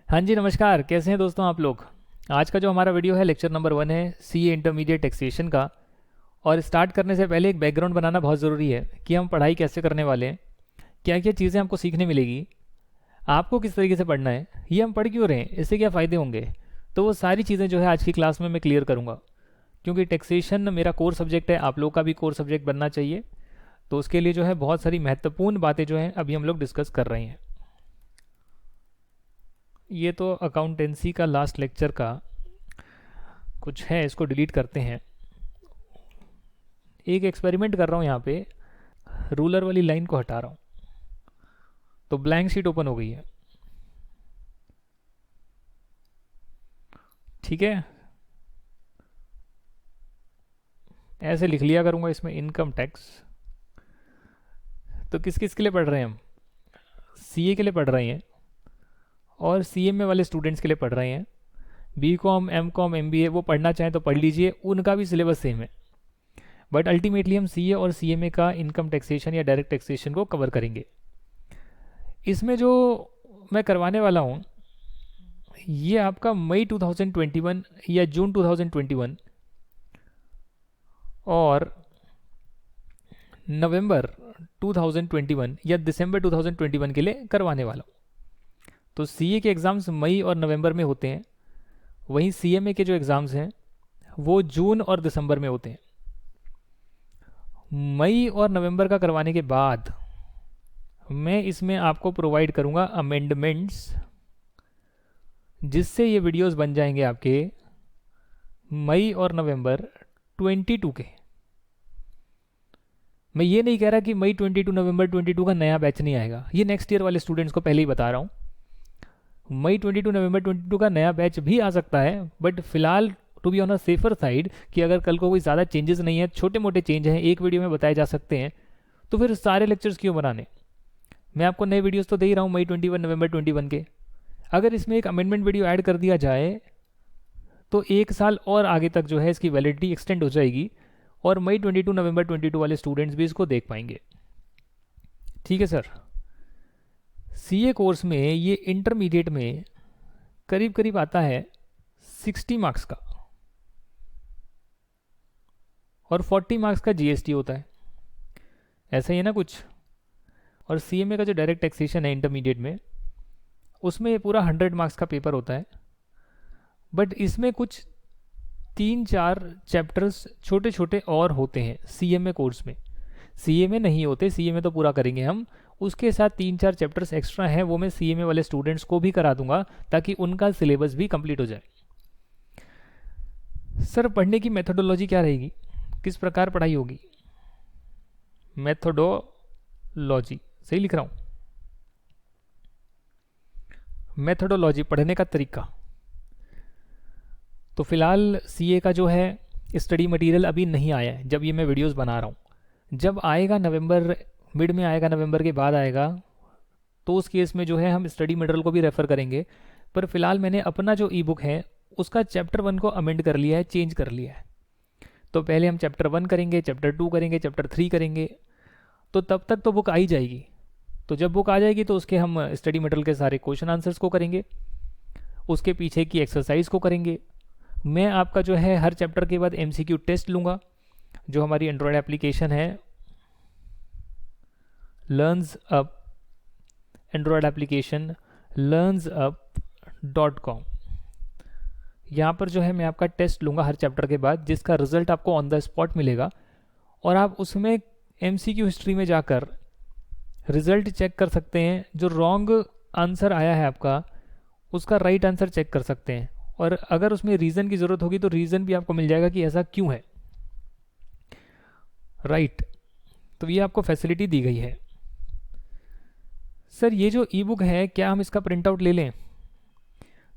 हाँ जी, नमस्कार। कैसे हैं दोस्तों आप लोग। आज का जो हमारा वीडियो है लेक्चर नंबर 1 है सीए इंटरमीडिएट टैक्सेशन का। और स्टार्ट करने से पहले एक बैकग्राउंड बनाना बहुत ज़रूरी है कि हम पढ़ाई कैसे करने वाले हैं, क्या क्या चीज़ें हमको सीखने मिलेगी, आपको किस तरीके से पढ़ना है, ये हम पढ़ क्यों रहे हैं, इससे क्या फ़ायदे होंगे। तो वो सारी चीज़ें जो है आज की क्लास में मैं क्लियर करूँगा, क्योंकि टैक्सेशन मेरा कोर सब्जेक्ट है, आप लोग का भी कोर सब्जेक्ट बनना चाहिए। तो उसके लिए जो है बहुत सारी महत्वपूर्ण बातें जो हैं अभी हम लोग डिस्कस कर रहे हैं। ये तो अकाउंटेंसी का लास्ट लेक्चर का कुछ है, इसको डिलीट करते हैं। एक एक्सपेरिमेंट कर रहा हूँ यहाँ पे, रूलर वाली लाइन को हटा रहा हूँ तो ब्लैंक शीट ओपन हो गई है। ठीक है, ऐसे लिख लिया करूँगा इसमें इनकम टैक्स। तो किस किस के लिए पढ़ रहे हैं हम, सीए के लिए पढ़ रहे हैं और सीएमए वाले स्टूडेंट्स के लिए पढ़ रहे हैं। B com, M com, M B A वो पढ़ना चाहें तो पढ़ लीजिए, उनका भी सिलेबस सेम है। बट अल्टीमेटली हम सीए और सीएमए का इनकम टैक्सेशन या डायरेक्ट टैक्सेशन को कवर करेंगे। इसमें जो मैं करवाने वाला हूँ ये आपका मई 2021 या जून 2021 और नवंबर 2021 या दिसंबर 2021 के लिए करवाने वाला हूँ। तो सीए के एग्ज़ाम्स मई और नवंबर में होते हैं, वहीं सीएमए के जो एग्ज़ाम्स हैं वो जून और दिसंबर में होते हैं। मई और नवंबर का करवाने के बाद मैं इसमें आपको प्रोवाइड करूंगा अमेंडमेंट्स, जिससे ये वीडियोस बन जाएंगे आपके मई और नवंबर 22 के। मैं ये नहीं कह रहा कि मई 22 नवंबर 22 का नया बैच नहीं आएगा, ये नेक्स्ट ईयर वाले स्टूडेंट्स को पहले ही बता रहा हूँ। मई 22 नवंबर 22 का नया बैच भी आ सकता है, बट फिलहाल to be on a safer side कि अगर कल को कोई ज़्यादा चेंजेस नहीं है, छोटे मोटे चेंज हैं, एक वीडियो में बताए जा सकते हैं, तो फिर सारे लेक्चर्स क्यों बनाने। मैं आपको नए वीडियोस तो दे ही रहा हूँ मई 21 नवंबर 21 के। अगर इसमें एक अमेंडमेंट वीडियो ऐड कर दिया जाए तो एक साल और आगे तक जो है इसकी वैलिडिटी एक्सटेंड हो जाएगी और मई 22 नवंबर 22 वाले स्टूडेंट्स भी इसको देख पाएंगे। ठीक है सर। सीए कोर्स में ये इंटरमीडिएट में करीब करीब आता है 60 मार्क्स का और 40 मार्क्स का जीएसटी होता है, ऐसा ही है ना कुछ। और सीएमए का जो डायरेक्ट टैक्सेशन है इंटरमीडिएट में, उसमें पूरा 100 मार्क्स का पेपर होता है। बट इसमें कुछ 3-4 चैप्टर्स छोटे छोटे और होते हैं सीएमए कोर्स में, सीएमए नहीं होते, सीएमए तो पूरा करेंगे हम, उसके साथ 3-4 चैप्टर्स एक्स्ट्रा हैं, वो मैं सीएमए वाले स्टूडेंट्स को भी करा दूंगा ताकि उनका सिलेबस भी कंप्लीट हो जाए। सर पढ़ने की मेथोडोलॉजी क्या रहेगी, किस प्रकार पढ़ाई होगी। मेथोडोलॉजी सही लिख रहा हूँ, मेथोडोलॉजी पढ़ने का तरीका। तो फिलहाल सीए का जो है स्टडी मटेरियल अभी नहीं आया है जब ये मैं वीडियोस बना रहा हूँ। जब आएगा नवंबर मिड में आएगा, नवंबर के बाद आएगा, तो उस केस में जो है हम स्टडी मटेरियल को भी रेफ़र करेंगे। पर फिलहाल मैंने अपना जो ई बुक है उसका चैप्टर 1 को अमेंड कर लिया है, चेंज कर लिया है। तो पहले हम चैप्टर 1 करेंगे, चैप्टर 2 करेंगे, चैप्टर 3 करेंगे, तो तब तक तो बुक आ ही जाएगी। तो जब बुक आ जाएगी तो उसके हम स्टडी मटेरियल के सारे क्वेश्चन आंसर्स को करेंगे, उसके पीछे की एक्सरसाइज को करेंगे। मैं आपका जो है हर चैप्टर के बाद एमसीक्यू टेस्ट लूँगा। जो हमारी एंड्रॉयड एप्लीकेशन है learns up, Android application learnsup.com, यहाँ पर जो है मैं आपका टेस्ट लूँगा हर चैप्टर के बाद, जिसका रिजल्ट आपको ऑन द स्पॉट मिलेगा और आप उसमें एमसीक्यू हिस्ट्री में जाकर रिजल्ट चेक कर सकते हैं। जो रॉन्ग आंसर आया है आपका उसका राइट आंसर चेक कर सकते हैं, और अगर उसमें रीज़न की ज़रूरत होगी तो रीज़न भी आपको मिल जाएगा कि ऐसा क्यों है। राइट, तो ये आपको फैसिलिटी दी गई है। सर ये जो ई बुक है क्या हम इसका प्रिंट आउट ले लें।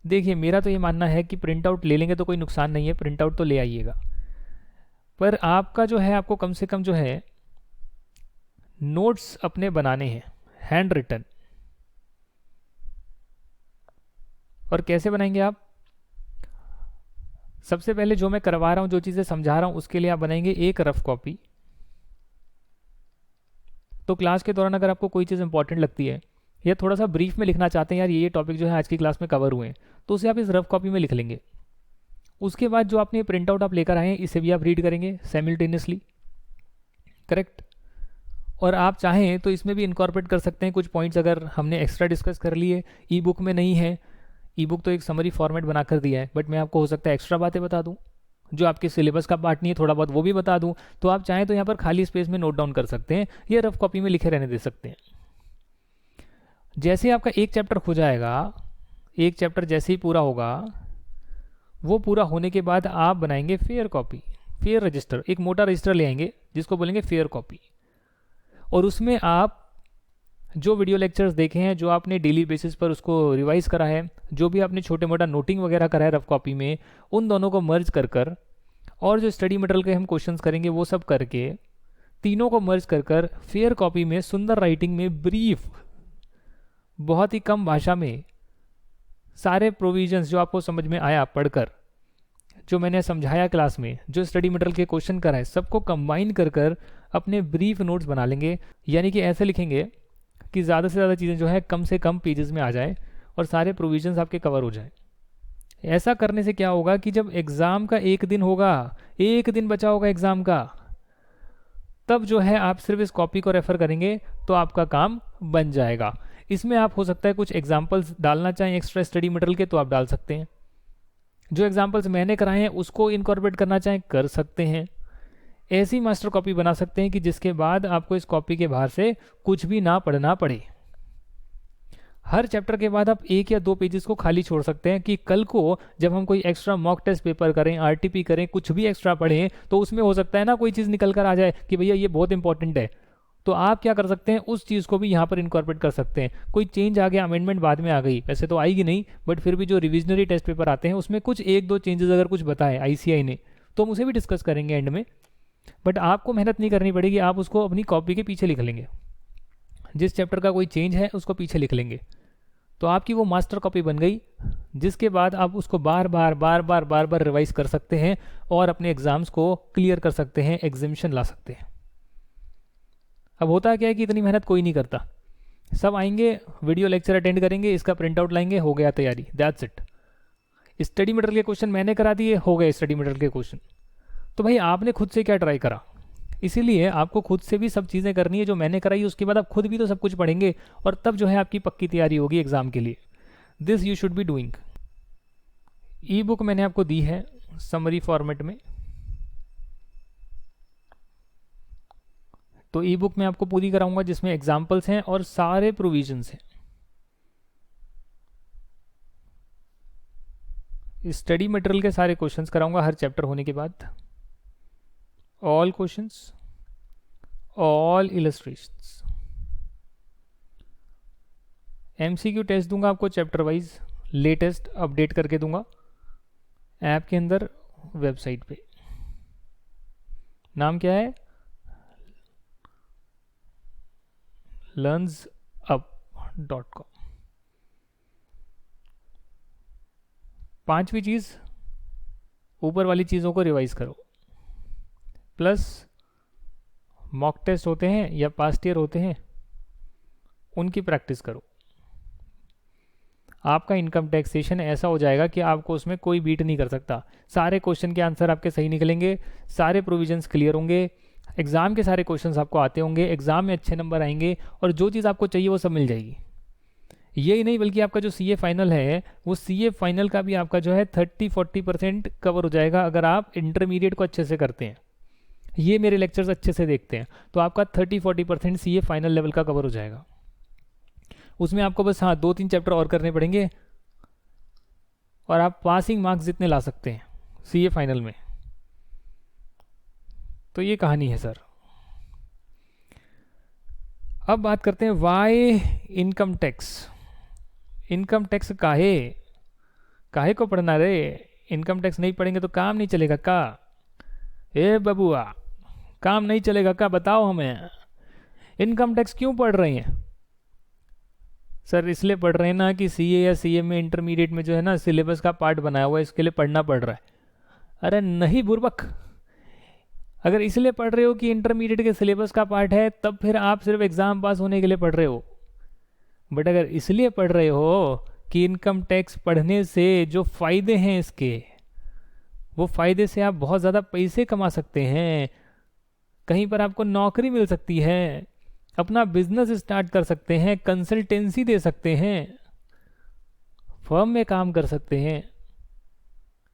देखिए मेरा तो ये मानना है कि प्रिंट आउट ले लेंगे तो कोई नुकसान नहीं है, प्रिंट आउट तो ले आइएगा। पर आपका जो है आपको कम से कम जो है नोट्स अपने बनाने हैं हैंड रिटन। और कैसे बनाएंगे आप, सबसे पहले जो मैं करवा रहा हूँ, जो चीज़ें समझा रहा हूँ, उसके लिए आप बनाएंगे एक रफ कॉपी। तो क्लास के दौरान अगर आपको कोई चीज़ इंपॉर्टेंट लगती है या थोड़ा सा ब्रीफ में लिखना चाहते हैं यार ये टॉपिक जो है आज की क्लास में कवर हुए हैं, तो उसे आप इस रफ कॉपी में लिख लेंगे। उसके बाद जो आपने प्रिंट आउट आप लेकर आए हैं इसे भी आप रीड करेंगे साइमल्टेनियसली, करेक्ट। और आप चाहें तो इसमें भी इनकॉर्पोरेट कर सकते हैं कुछ पॉइंट्स अगर हमने एक्स्ट्रा डिस्कस कर लिए, ई बुक में नहीं है। ई बुक तो एक समरी फॉर्मेट बना कर दिया है, बट मैं आपको हो सकता है एक्स्ट्रा बातें बता दूं जो आपके सिलेबस का पार्ट नहीं है, थोड़ा बहुत वो भी बता दूं। तो आप चाहें तो यहाँ पर खाली स्पेस में नोट डाउन कर सकते हैं या रफ कॉपी में लिखे रहने दे सकते हैं। जैसे आपका एक चैप्टर हो जाएगा, एक चैप्टर जैसे ही पूरा होगा, वो पूरा होने के बाद आप बनाएंगे फेयर कॉपी, फेयर रजिस्टर, एक मोटा रजिस्टर ले आएंगे जिसको बोलेंगे फेयर कॉपी। और उसमें आप जो वीडियो लेक्चर्स देखे हैं, जो आपने डेली बेसिस पर उसको रिवाइज करा है, जो भी आपने छोटे मोटा नोटिंग वगैरह करा है रफ कॉपी में, उन दोनों को मर्ज कर और जो स्टडी मटेरियल के हम क्वेश्चंस करेंगे वो सब करके तीनों को मर्ज कर फेयर कॉपी में सुंदर राइटिंग में ब्रीफ, बहुत ही कम भाषा में सारे प्रोविजंस जो आपको समझ में आया पढ़कर, जो मैंने समझाया क्लास में, जो स्टडी मटेरियल के क्वेश्चन कराए, सबको कंबाइन कर अपने ब्रीफ नोट्स बना लेंगे। यानी कि ऐसे लिखेंगे कि ज़्यादा से ज़्यादा चीज़ें जो है कम से कम पेजेस में आ जाए और सारे प्रोविजंस आपके कवर हो जाए। ऐसा करने से क्या होगा कि जब एग्ज़ाम का एक दिन होगा, एक दिन बचा होगा एग्ज़ाम का, तब जो है आप सिर्फ इस कॉपी को रेफर करेंगे तो आपका काम बन जाएगा। इसमें आप हो सकता है कुछ एग्जाम्पल्स डालना चाहें एक्स्ट्रा स्टडी मटेरियल के तो आप डाल सकते हैं, जो एग्जाम्पल्स मैंने कराए हैं उसको इनकॉर्पोरेट करना चाहें कर सकते हैं। ऐसी मास्टर कॉपी बना सकते हैं कि जिसके बाद आपको इस कॉपी के बाहर से कुछ भी ना पढ़ना पड़े। हर चैप्टर के बाद आप 1 या 2 पेजेस को खाली छोड़ सकते हैं कि कल को जब हम कोई एक्स्ट्रा मॉक टेस्ट पेपर करें, आरटीपी करें, कुछ भी एक्स्ट्रा पढ़ें, तो उसमें हो सकता है ना कोई चीज़ निकल कर आ जाए कि भैया ये बहुत इंपॉर्टेंट है। तो आप क्या कर सकते हैं, उस चीज़ को भी यहाँ पर इनकॉर्पोरेट कर सकते हैं। कोई चेंज आ गया, अमेंडमेंट बाद में आ गई, वैसे तो आएगी नहीं, बट फिर भी जो रिविजनरी टेस्ट पेपर आते हैं उसमें कुछ 1-2 चेंजेस अगर कुछ बताए आईसीआई ने, तो हम उसे भी डिस्कस करेंगे एंड में। बट आपको मेहनत नहीं करनी पड़ेगी, आप उसको अपनी कॉपी के पीछे लिख लेंगे। जिस चैप्टर का कोई चेंज है उसको पीछे लिख लेंगे, तो आपकी वो मास्टर कॉपी बन गई, जिसके बाद आप उसको बार बार रिवाइज कर सकते हैं और अपने एग्जाम्स को क्लियर कर सकते हैं, एग्जामिशन ला सकते हैं। अब होता क्या है कि इतनी मेहनत कोई नहीं करता, सब आएंगे, वीडियो लेक्चर अटेंड करेंगे, इसका प्रिंट आउट लाएंगे, हो गया तैयारी, दैट्स इट। स्टडी मटेरियल के क्वेश्चन मैंने करा दिए, हो गए स्टडी मटेरियल के क्वेश्चन। तो भाई आपने खुद से क्या ट्राई करा, इसीलिए आपको खुद से भी सब चीज़ें करनी है जो मैंने कराई। उसके बाद आप खुद भी तो सब कुछ पढ़ेंगे और तब जो है आपकी पक्की तैयारी होगी एग्जाम के लिए। This you should be doing. E book मैंने आपको दी है समरी फॉर्मेट में, तो ई बुक में आपको पूरी कराऊंगा जिसमें एग्जाम्पल्स हैं और सारे प्रोविजंस हैं। स्टडी मटेरियल के सारे क्वेश्चंस कराऊंगा हर चैप्टर होने के बाद, all questions, all illustrations. MCQ test दूंगा आपको चैप्टर वाइज, लेटेस्ट अपडेट करके दूंगा ऐप के अंदर, वेबसाइट पे। नाम क्या है, learnsup.com। 5वीं चीज़, ऊपर वाली चीज़ों को रिवाइज करो, प्लस मॉक टेस्ट होते हैं या पास्ट ईयर होते हैं उनकी प्रैक्टिस करो। आपका इनकम टैक्सेशन ऐसा हो जाएगा कि आपको उसमें कोई बीट नहीं कर सकता। सारे क्वेश्चन के आंसर आपके सही निकलेंगे, सारे प्रोविजंस क्लियर होंगे, एग्ज़ाम के सारे क्वेश्चंस आपको आते होंगे, एग्ज़ाम में अच्छे नंबर आएंगे और जो चीज़ आपको चाहिए वो सब मिल जाएगी। यही नहीं बल्कि आपका जो सीए फाइनल है, वो सीए फाइनल का भी आपका जो है 30-40% कवर हो जाएगा अगर आप इंटरमीडिएट को अच्छे से करते हैं। ये मेरे लेक्चर्स अच्छे से देखते हैं तो आपका 30-40% सीए फाइनल लेवल का कवर हो जाएगा। उसमें आपको बस 2-3 चैप्टर और करने पड़ेंगे और आप पासिंग मार्क्स जितने ला सकते हैं सीए फाइनल में। तो ये कहानी है सर। अब बात करते हैं why income tax. Income tax काहे को पढ़ना रे, इनकम टैक्स नहीं पढ़ेंगे तो काम नहीं चलेगा का। ए बबुआ, काम नहीं चलेगा का, बताओ हमें इनकम टैक्स क्यों पढ़ रहे हैं। सर इसलिए पढ़ रहे हैं ना कि सीए या सीए में इंटरमीडिएट में जो है ना सिलेबस का पार्ट बनाया हुआ है, इसके लिए पढ़ना पड़ रहा है। अरे नहीं बुर्बक, अगर इसलिए पढ़ रहे हो कि इंटरमीडिएट के सिलेबस का पार्ट है, तब फिर आप सिर्फ एग्जाम पास होने के लिए पढ़ रहे हो। बट अगर इसलिए पढ़ रहे हो कि इनकम टैक्स पढ़ने से जो फ़ायदे हैं इसके, वो फ़ायदे से आप बहुत ज़्यादा पैसे कमा सकते हैं, कहीं पर आपको नौकरी मिल सकती है, अपना बिजनेस स्टार्ट कर सकते हैं, कंसल्टेंसी दे सकते हैं, फर्म में काम कर सकते हैं,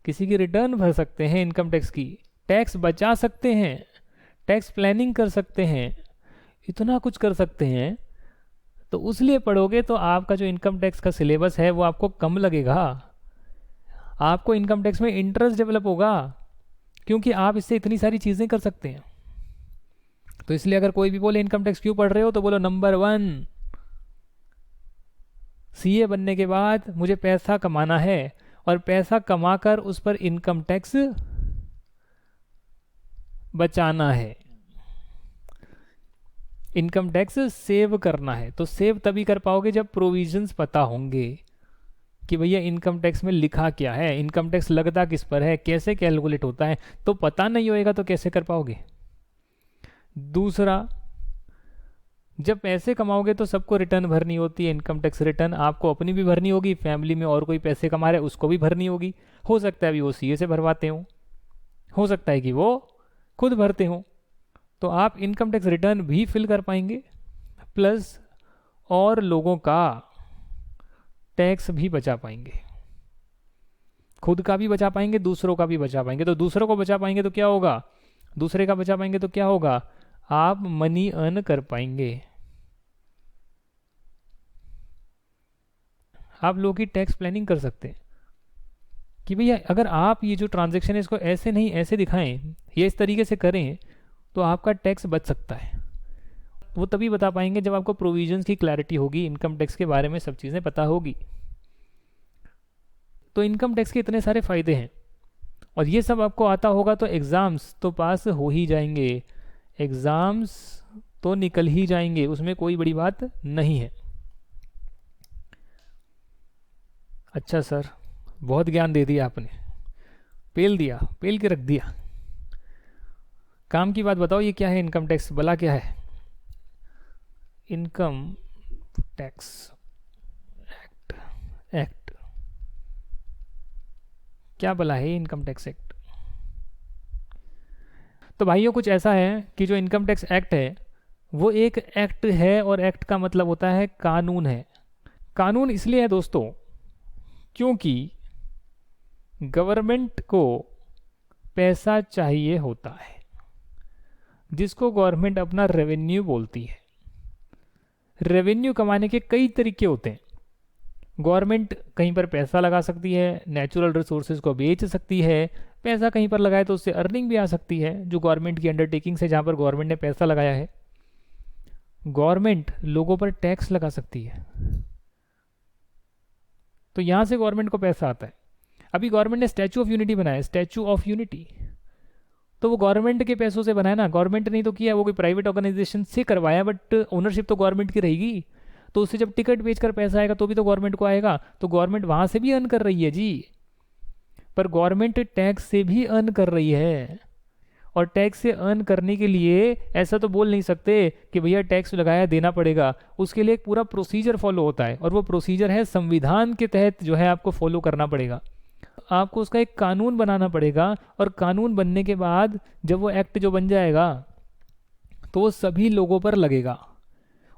किसी की रिटर्न भर सकते हैं इनकम टैक्स की, टैक्स बचा सकते हैं, टैक्स प्लानिंग कर सकते हैं, इतना कुछ कर सकते हैं। तो उसलिए पढ़ोगे तो आपका जो इनकम टैक्स का सिलेबस है वो आपको कम लगेगा, आपको इनकम टैक्स में इंटरेस्ट डेवलप होगा, क्योंकि आप इससे इतनी सारी चीज़ें कर सकते हैं। तो इसलिए अगर कोई भी बोले इनकम टैक्स क्यों पढ़ रहे हो, तो बोलो नंबर 1, सीए बनने के बाद मुझे पैसा कमाना है और पैसा कमाकर उस पर इनकम टैक्स बचाना है, इनकम टैक्स सेव करना है। तो सेव तभी कर पाओगे जब प्रोविजंस पता होंगे कि भैया इनकम टैक्स में लिखा क्या है, इनकम टैक्स लगता किस पर है, कैसे कैलकुलेट होता है। तो पता नहीं होएगा तो कैसे कर पाओगे। दूसरा, जब पैसे कमाओगे तो सबको रिटर्न भरनी होती है, इनकम टैक्स रिटर्न आपको अपनी भी भरनी होगी, फैमिली में और कोई पैसे कमा रहा है उसको भी भरनी होगी। हो सकता है अभी वो सीए से भरवाते हो सकता है कि वो खुद भरते हो। तो आप इनकम टैक्स रिटर्न भी फिल कर पाएंगे, प्लस और लोगों का टैक्स भी बचा पाएंगे, खुद का भी बचा पाएंगे, दूसरों का भी बचा पाएंगे। तो दूसरों को बचा पाएंगे तो क्या होगा, दूसरे का बचा पाएंगे तो क्या होगा, आप मनी अर्न कर पाएंगे। आप लोगों की टैक्स प्लानिंग कर सकते हैं कि भैया अगर आप ये जो ट्रांजैक्शन है इसको ऐसे नहीं ऐसे दिखाएं या इस तरीके से करें तो आपका टैक्स बच सकता है। वो तभी बता पाएंगे जब आपको प्रोविजंस की क्लैरिटी होगी, इनकम टैक्स के बारे में सब चीज़ें पता होगी। तो इनकम टैक्स के इतने सारे फ़ायदे हैं और ये सब आपको आता होगा तो एग्ज़ाम्स तो पास हो ही जाएंगे, एग्ज़ाम्स तो निकल ही जाएंगे, उसमें कोई बड़ी बात नहीं है। अच्छा सर, बहुत ज्ञान दे दिया आपने, पेल के रख दिया। काम की बात बताओ, ये क्या है इनकम टैक्स, भला क्या है इनकम टैक्स एक्ट क्या भला है इनकम टैक्स एक्ट। तो भाइयों कुछ ऐसा है कि जो इनकम टैक्स एक्ट है वो एक एक्ट है, और एक्ट का मतलब होता है कानून है। कानून इसलिए है दोस्तों क्योंकि गवर्नमेंट को पैसा चाहिए होता है, जिसको गवर्नमेंट अपना रेवेन्यू बोलती है। रेवेन्यू कमाने के कई तरीके होते हैं। गवर्नमेंट कहीं पर पैसा लगा सकती है, नेचुरल रिसोर्सेज को बेच सकती है, पैसा कहीं पर लगाए तो उससे अर्निंग भी आ सकती है, जो गवर्नमेंट की अंडरटेकिंग से जहाँ पर गवर्नमेंट ने पैसा लगाया है। गवर्नमेंट लोगों पर टैक्स लगा सकती है, तो यहाँ से गवर्नमेंट को पैसा आता है। अभी गवर्नमेंट ने स्टैचू ऑफ यूनिटी बनाया, स्टैचू ऑफ यूनिटी, तो वो गवर्नमेंट के पैसों से बनाया ना, गवर्नमेंट नहीं तो किया, वो कोई प्राइवेट ऑर्गेनाइजेशन से करवाया, बट ओनरशिप तो गवर्नमेंट की रहेगी। तो उससे जब टिकट बेचकर पैसा आएगा तो भी तो गवर्नमेंट को आएगा, तो गवर्नमेंट वहाँ से भी अर्न कर रही है जी। पर गवर्नमेंट टैक्स से भी अर्न कर रही है, और टैक्स से अर्न करने के लिए ऐसा तो बोल नहीं सकते कि भैया टैक्स लगाया देना पड़ेगा। उसके लिए एक पूरा प्रोसीजर फॉलो होता है, और वो प्रोसीजर है संविधान के तहत जो है आपको फॉलो करना पड़ेगा। आपको उसका एक कानून बनाना पड़ेगा, और कानून बनने के बाद जब वो एक्ट जो बन जाएगा तो वो सभी लोगों पर लगेगा,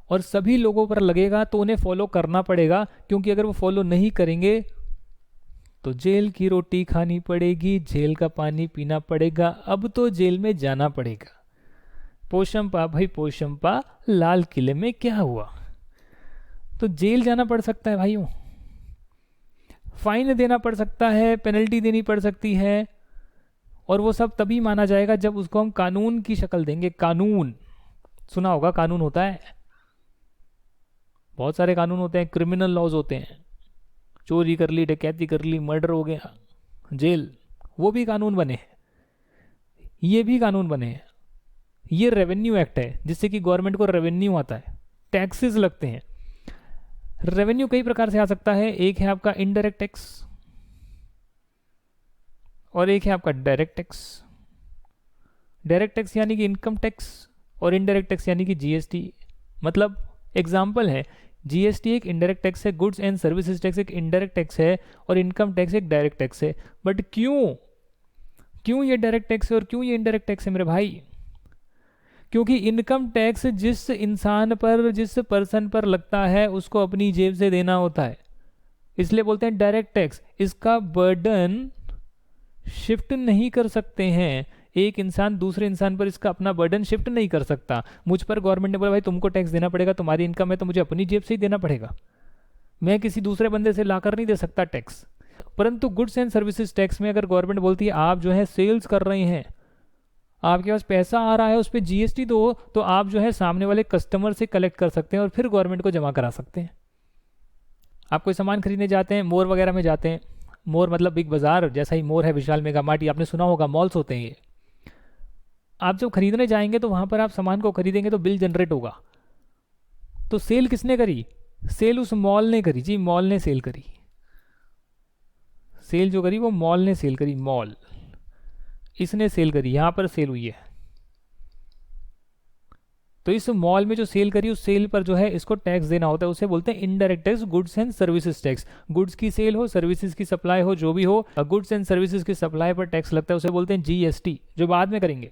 और सभी लोगों पर लगेगा तो उन्हें फॉलो करना पड़ेगा, क्योंकि अगर वो फॉलो नहीं करेंगे तो जेल की रोटी खानी पड़ेगी, जेल का पानी पीना पड़ेगा, अब तो जेल में जाना पड़ेगा। पोशंपा भाई पोशंपा, लाल किले में क्या हुआ। तो जेल जाना पड़ सकता है भाइयों, फाइन देना पड़ सकता है, पेनल्टी देनी पड़ सकती है, और वो सब तभी माना जाएगा जब उसको हम कानून की शक्ल देंगे। कानून सुना होगा, कानून होता है, बहुत सारे कानून होते हैं, क्रिमिनल लॉज होते हैं, चोरी कर ली, डकैती कर ली, मर्डर हो गया, जेल, वो भी कानून बने हैं, ये भी कानून बने हैं। ये रेवेन्यू एक्ट है जिससे कि गवर्नमेंट को रेवेन्यू आता है, टैक्सेस लगते हैं। रेवेन्यू कई प्रकार से आ सकता है, एक है आपका इनडायरेक्ट टैक्स और एक है आपका डायरेक्ट टैक्स। डायरेक्ट टैक्स यानी कि इनकम टैक्स, और इनडायरेक्ट टैक्स यानी कि जीएसटी। मतलब एग्जाम्पल है, जीएसटी एक इनडायरेक्ट टैक्स है, गुड्स एंड सर्विसेज टैक्स एक इनडायरेक्ट टैक्स है, और इनकम टैक्स एक डायरेक्ट टैक्स है। बट क्यों ये डायरेक्ट टैक्स है और क्यों ये इनडायरेक्ट टैक्स है मेरे भाई? क्योंकि इनकम टैक्स जिस इंसान पर, जिस पर्सन पर लगता है उसको अपनी जेब से देना होता है, इसलिए बोलते हैं डायरेक्ट टैक्स। इसका बर्डन शिफ्ट नहीं कर सकते हैं, एक इंसान दूसरे इंसान पर इसका अपना बर्डन शिफ्ट नहीं कर सकता। मुझ पर गवर्नमेंट ने बोला भाई तुमको टैक्स देना पड़ेगा, तुम्हारी इनकम है तो मुझे अपनी जेब से ही देना पड़ेगा, मैं किसी दूसरे बंदे से लाकर नहीं दे सकता टैक्स। परंतु गुड्स एंड सर्विसेज टैक्स में अगर गवर्नमेंट बोलती है आप जो है सेल्स कर रहे हैं, आपके पास पैसा आ रहा है, उस पर जीएसटी दो, तो आप जो है सामने वाले कस्टमर से कलेक्ट कर सकते हैं और फिर गवर्नमेंट को जमा करा सकते हैं। आप कोई सामान खरीदने जाते हैं, मोर वगैरह में जाते हैं, मोर मतलब बिग बाजार जैसा ही मोर है, विशाल मेगा मार्ट, आपने सुना होगा, मॉल्स होते हैं ये। आप जब खरीदने जाएंगे तो वहां पर आप सामान को खरीदेंगे तो बिल जनरेट होगा, तो सेल किसने करी? सेल उस मॉल ने करी जी, मॉल ने सेल करी। सेल जो करी वो मॉल ने सेल करी, मॉल इसने सेल करी, यहां पर सेल हुई है। तो इस मॉल में जो सेल करी उस सेल पर जो है इसको टैक्स देना होता है, उसे बोलते हैं indirect tax, goods and services tax. Goods की सेल हो, सर्विसेज की सप्लाई हो, जो भी हो, गुड्स एंड सर्विसेज की सप्लाई पर टैक्स लगता है, उसे बोलते हैं जीएसटी, जो बाद में करेंगे।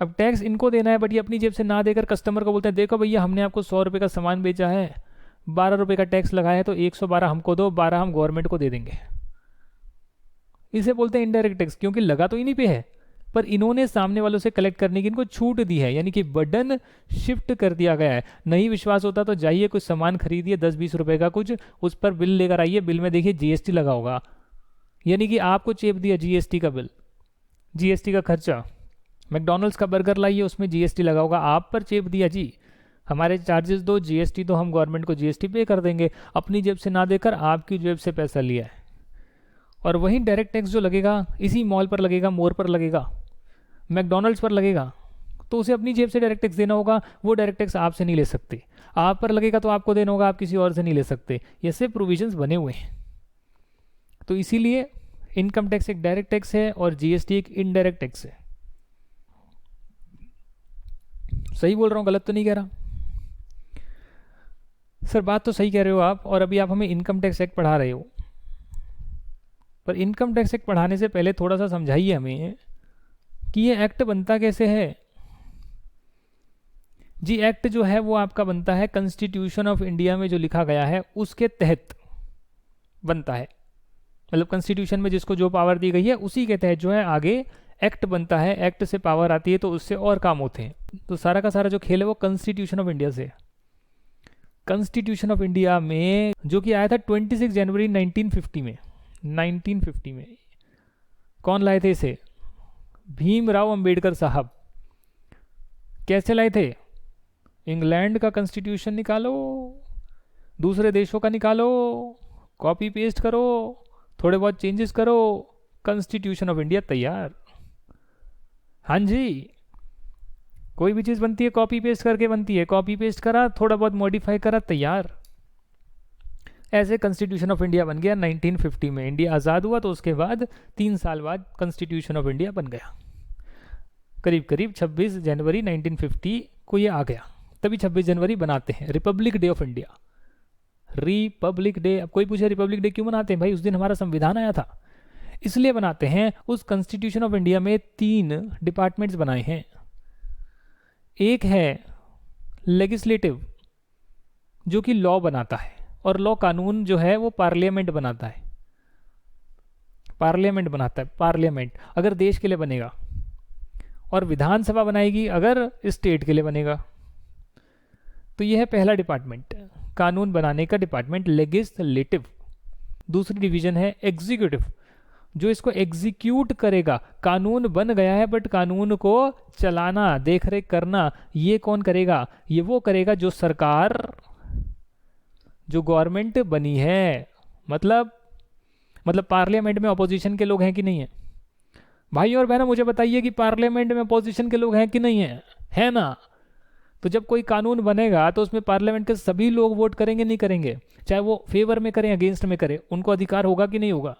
अब टैक्स इनको देना है, बट ये अपनी जेब से ना देकर कस्टमर को बोलते हैं देखो भैया हमने आपको 100 रुपये का सामान बेचा है, 12 रुपये का टैक्स लगाया है, तो 112 हमको दो, 12 हम गवर्नमेंट को दे देंगे। इसे बोलते हैं इनडायरेक्ट टैक्स, क्योंकि लगा तो इन्हीं पे है, पर इन्होंने सामने वालों से कलेक्ट करने की इनको छूट दी है, यानी कि बर्डन शिफ्ट कर दिया गया है। नहीं विश्वास होता तो जाइए कुछ सामान खरीदिए 10-20 रुपए का कुछ, उस पर बिल लेकर आइए, बिल में देखिए जीएसटी लगा होगा, यानी कि आपको चेप दिया जीएसटी का बिल, जीएसटी का खर्चा। मैकडॉनल्ड्स का बर्गर लाइए, उसमें जीएसटी लगा होगा, आप पर चेप दिया जी, हमारे चार्जेस दो, जीएसटी तो हम गवर्नमेंट को जीएसटी पे कर देंगे, अपनी जेब से ना देकर आपकी जेब से पैसा लिया है। और वहीं डायरेक्ट टैक्स जो लगेगा इसी मॉल पर लगेगा, मोर पर लगेगा, मैकडॉनल्ड्स पर लगेगा, तो उसे अपनी जेब से डायरेक्ट टैक्स देना होगा। वो डायरेक्ट टैक्स आपसे नहीं ले सकते, आप पर लगेगा तो आपको देना होगा, आप किसी और से नहीं ले सकते। ये सब प्रोविजंस बने हुए हैं। तो इसीलिए इनकम टैक्स एक डायरेक्ट टैक्स है और जीएसटी एक इनडायरेक्ट टैक्स है। सही बोल रहा हूँ, गलत तो नहीं कह रहा? सर बात तो सही कह रहे हो आप, और अभी आप हमें इनकम टैक्स एक्ट पढ़ा रहे हो, पर इनकम टैक्स एक्ट पढ़ाने से पहले थोड़ा सा समझाइए हमें कि ये एक्ट बनता कैसे है। जी एक्ट जो है वो आपका बनता है कॉन्स्टिट्यूशन ऑफ इंडिया में जो लिखा गया है उसके तहत बनता है, मतलब कॉन्स्टिट्यूशन में जिसको जो पावर दी गई है उसी के तहत जो है आगे एक्ट बनता है। एक्ट से पावर आती है तो उससे और काम होते हैं। तो सारा का सारा जो खेल है वो कॉन्स्टिट्यूशन ऑफ इंडिया से। कॉन्स्टिट्यूशन ऑफ इंडिया में जो कि आया था 26 जनवरी 1950 में, 1950 में कौन लाए थे इसे? भीमराव अंबेडकर साहब। कैसे लाए थे? इंग्लैंड का कॉन्स्टिट्यूशन निकालो, दूसरे देशों का निकालो, कॉपी पेस्ट करो, थोड़े बहुत चेंजेस करो, कॉन्स्टिट्यूशन ऑफ इंडिया तैयार। हाँ जी, कोई भी चीज़ बनती है कॉपी पेस्ट करके बनती है, कॉपी पेस्ट करा, थोड़ा बहुत मॉडिफाई करा, तैयार। ऐसे कॉन्स्टिट्यूशन ऑफ इंडिया बन गया 1950 में। इंडिया आज़ाद हुआ तो उसके बाद 3 साल बाद कॉन्स्टिट्यूशन ऑफ इंडिया बन गया। करीब करीब 26 जनवरी 1950 को ये आ गया, तभी 26 जनवरी बनाते हैं Republic day of India. Republic day, अब कोई पूछे रिपब्लिक डे क्यों मनाते हैं? भाई उस दिन हमारा संविधान आया था, इसलिए बनाते हैं। उस कॉन्स्टिट्यूशन ऑफ इंडिया में 3 डिपार्टमेंट्स बनाए हैं। एक है लेजिस्लेटिव जो कि लॉ बनाता है, और लॉ कानून जो है वो पार्लियामेंट बनाता है। पार्लियामेंट बनाता है, पार्लियामेंट अगर देश के लिए बनेगा, और विधानसभा बनाएगी अगर स्टेट के लिए बनेगा। तो यह है पहला डिपार्टमेंट, कानून बनाने का डिपार्टमेंट, लेजिस्लेटिव। दूसरी डिवीजन है एग्जीक्यूटिव, जो इसको एग्जीक्यूट करेगा। कानून बन गया है बट कानून को चलाना, देख रेख करना, ये कौन करेगा? ये वो करेगा जो सरकार, जो गवर्नमेंट बनी है। मतलब पार्लियामेंट में अपोजिशन के लोग हैं कि नहीं है? भाई और बहनों मुझे बताइए कि पार्लियामेंट में अपोजिशन के लोग हैं कि नहीं है? है ना? तो जब कोई कानून बनेगा तो उसमें पार्लियामेंट के सभी लोग वोट करेंगे, नहीं करेंगे? चाहे वो फेवर में करें अगेंस्ट में करें, उनको अधिकार होगा कि नहीं होगा?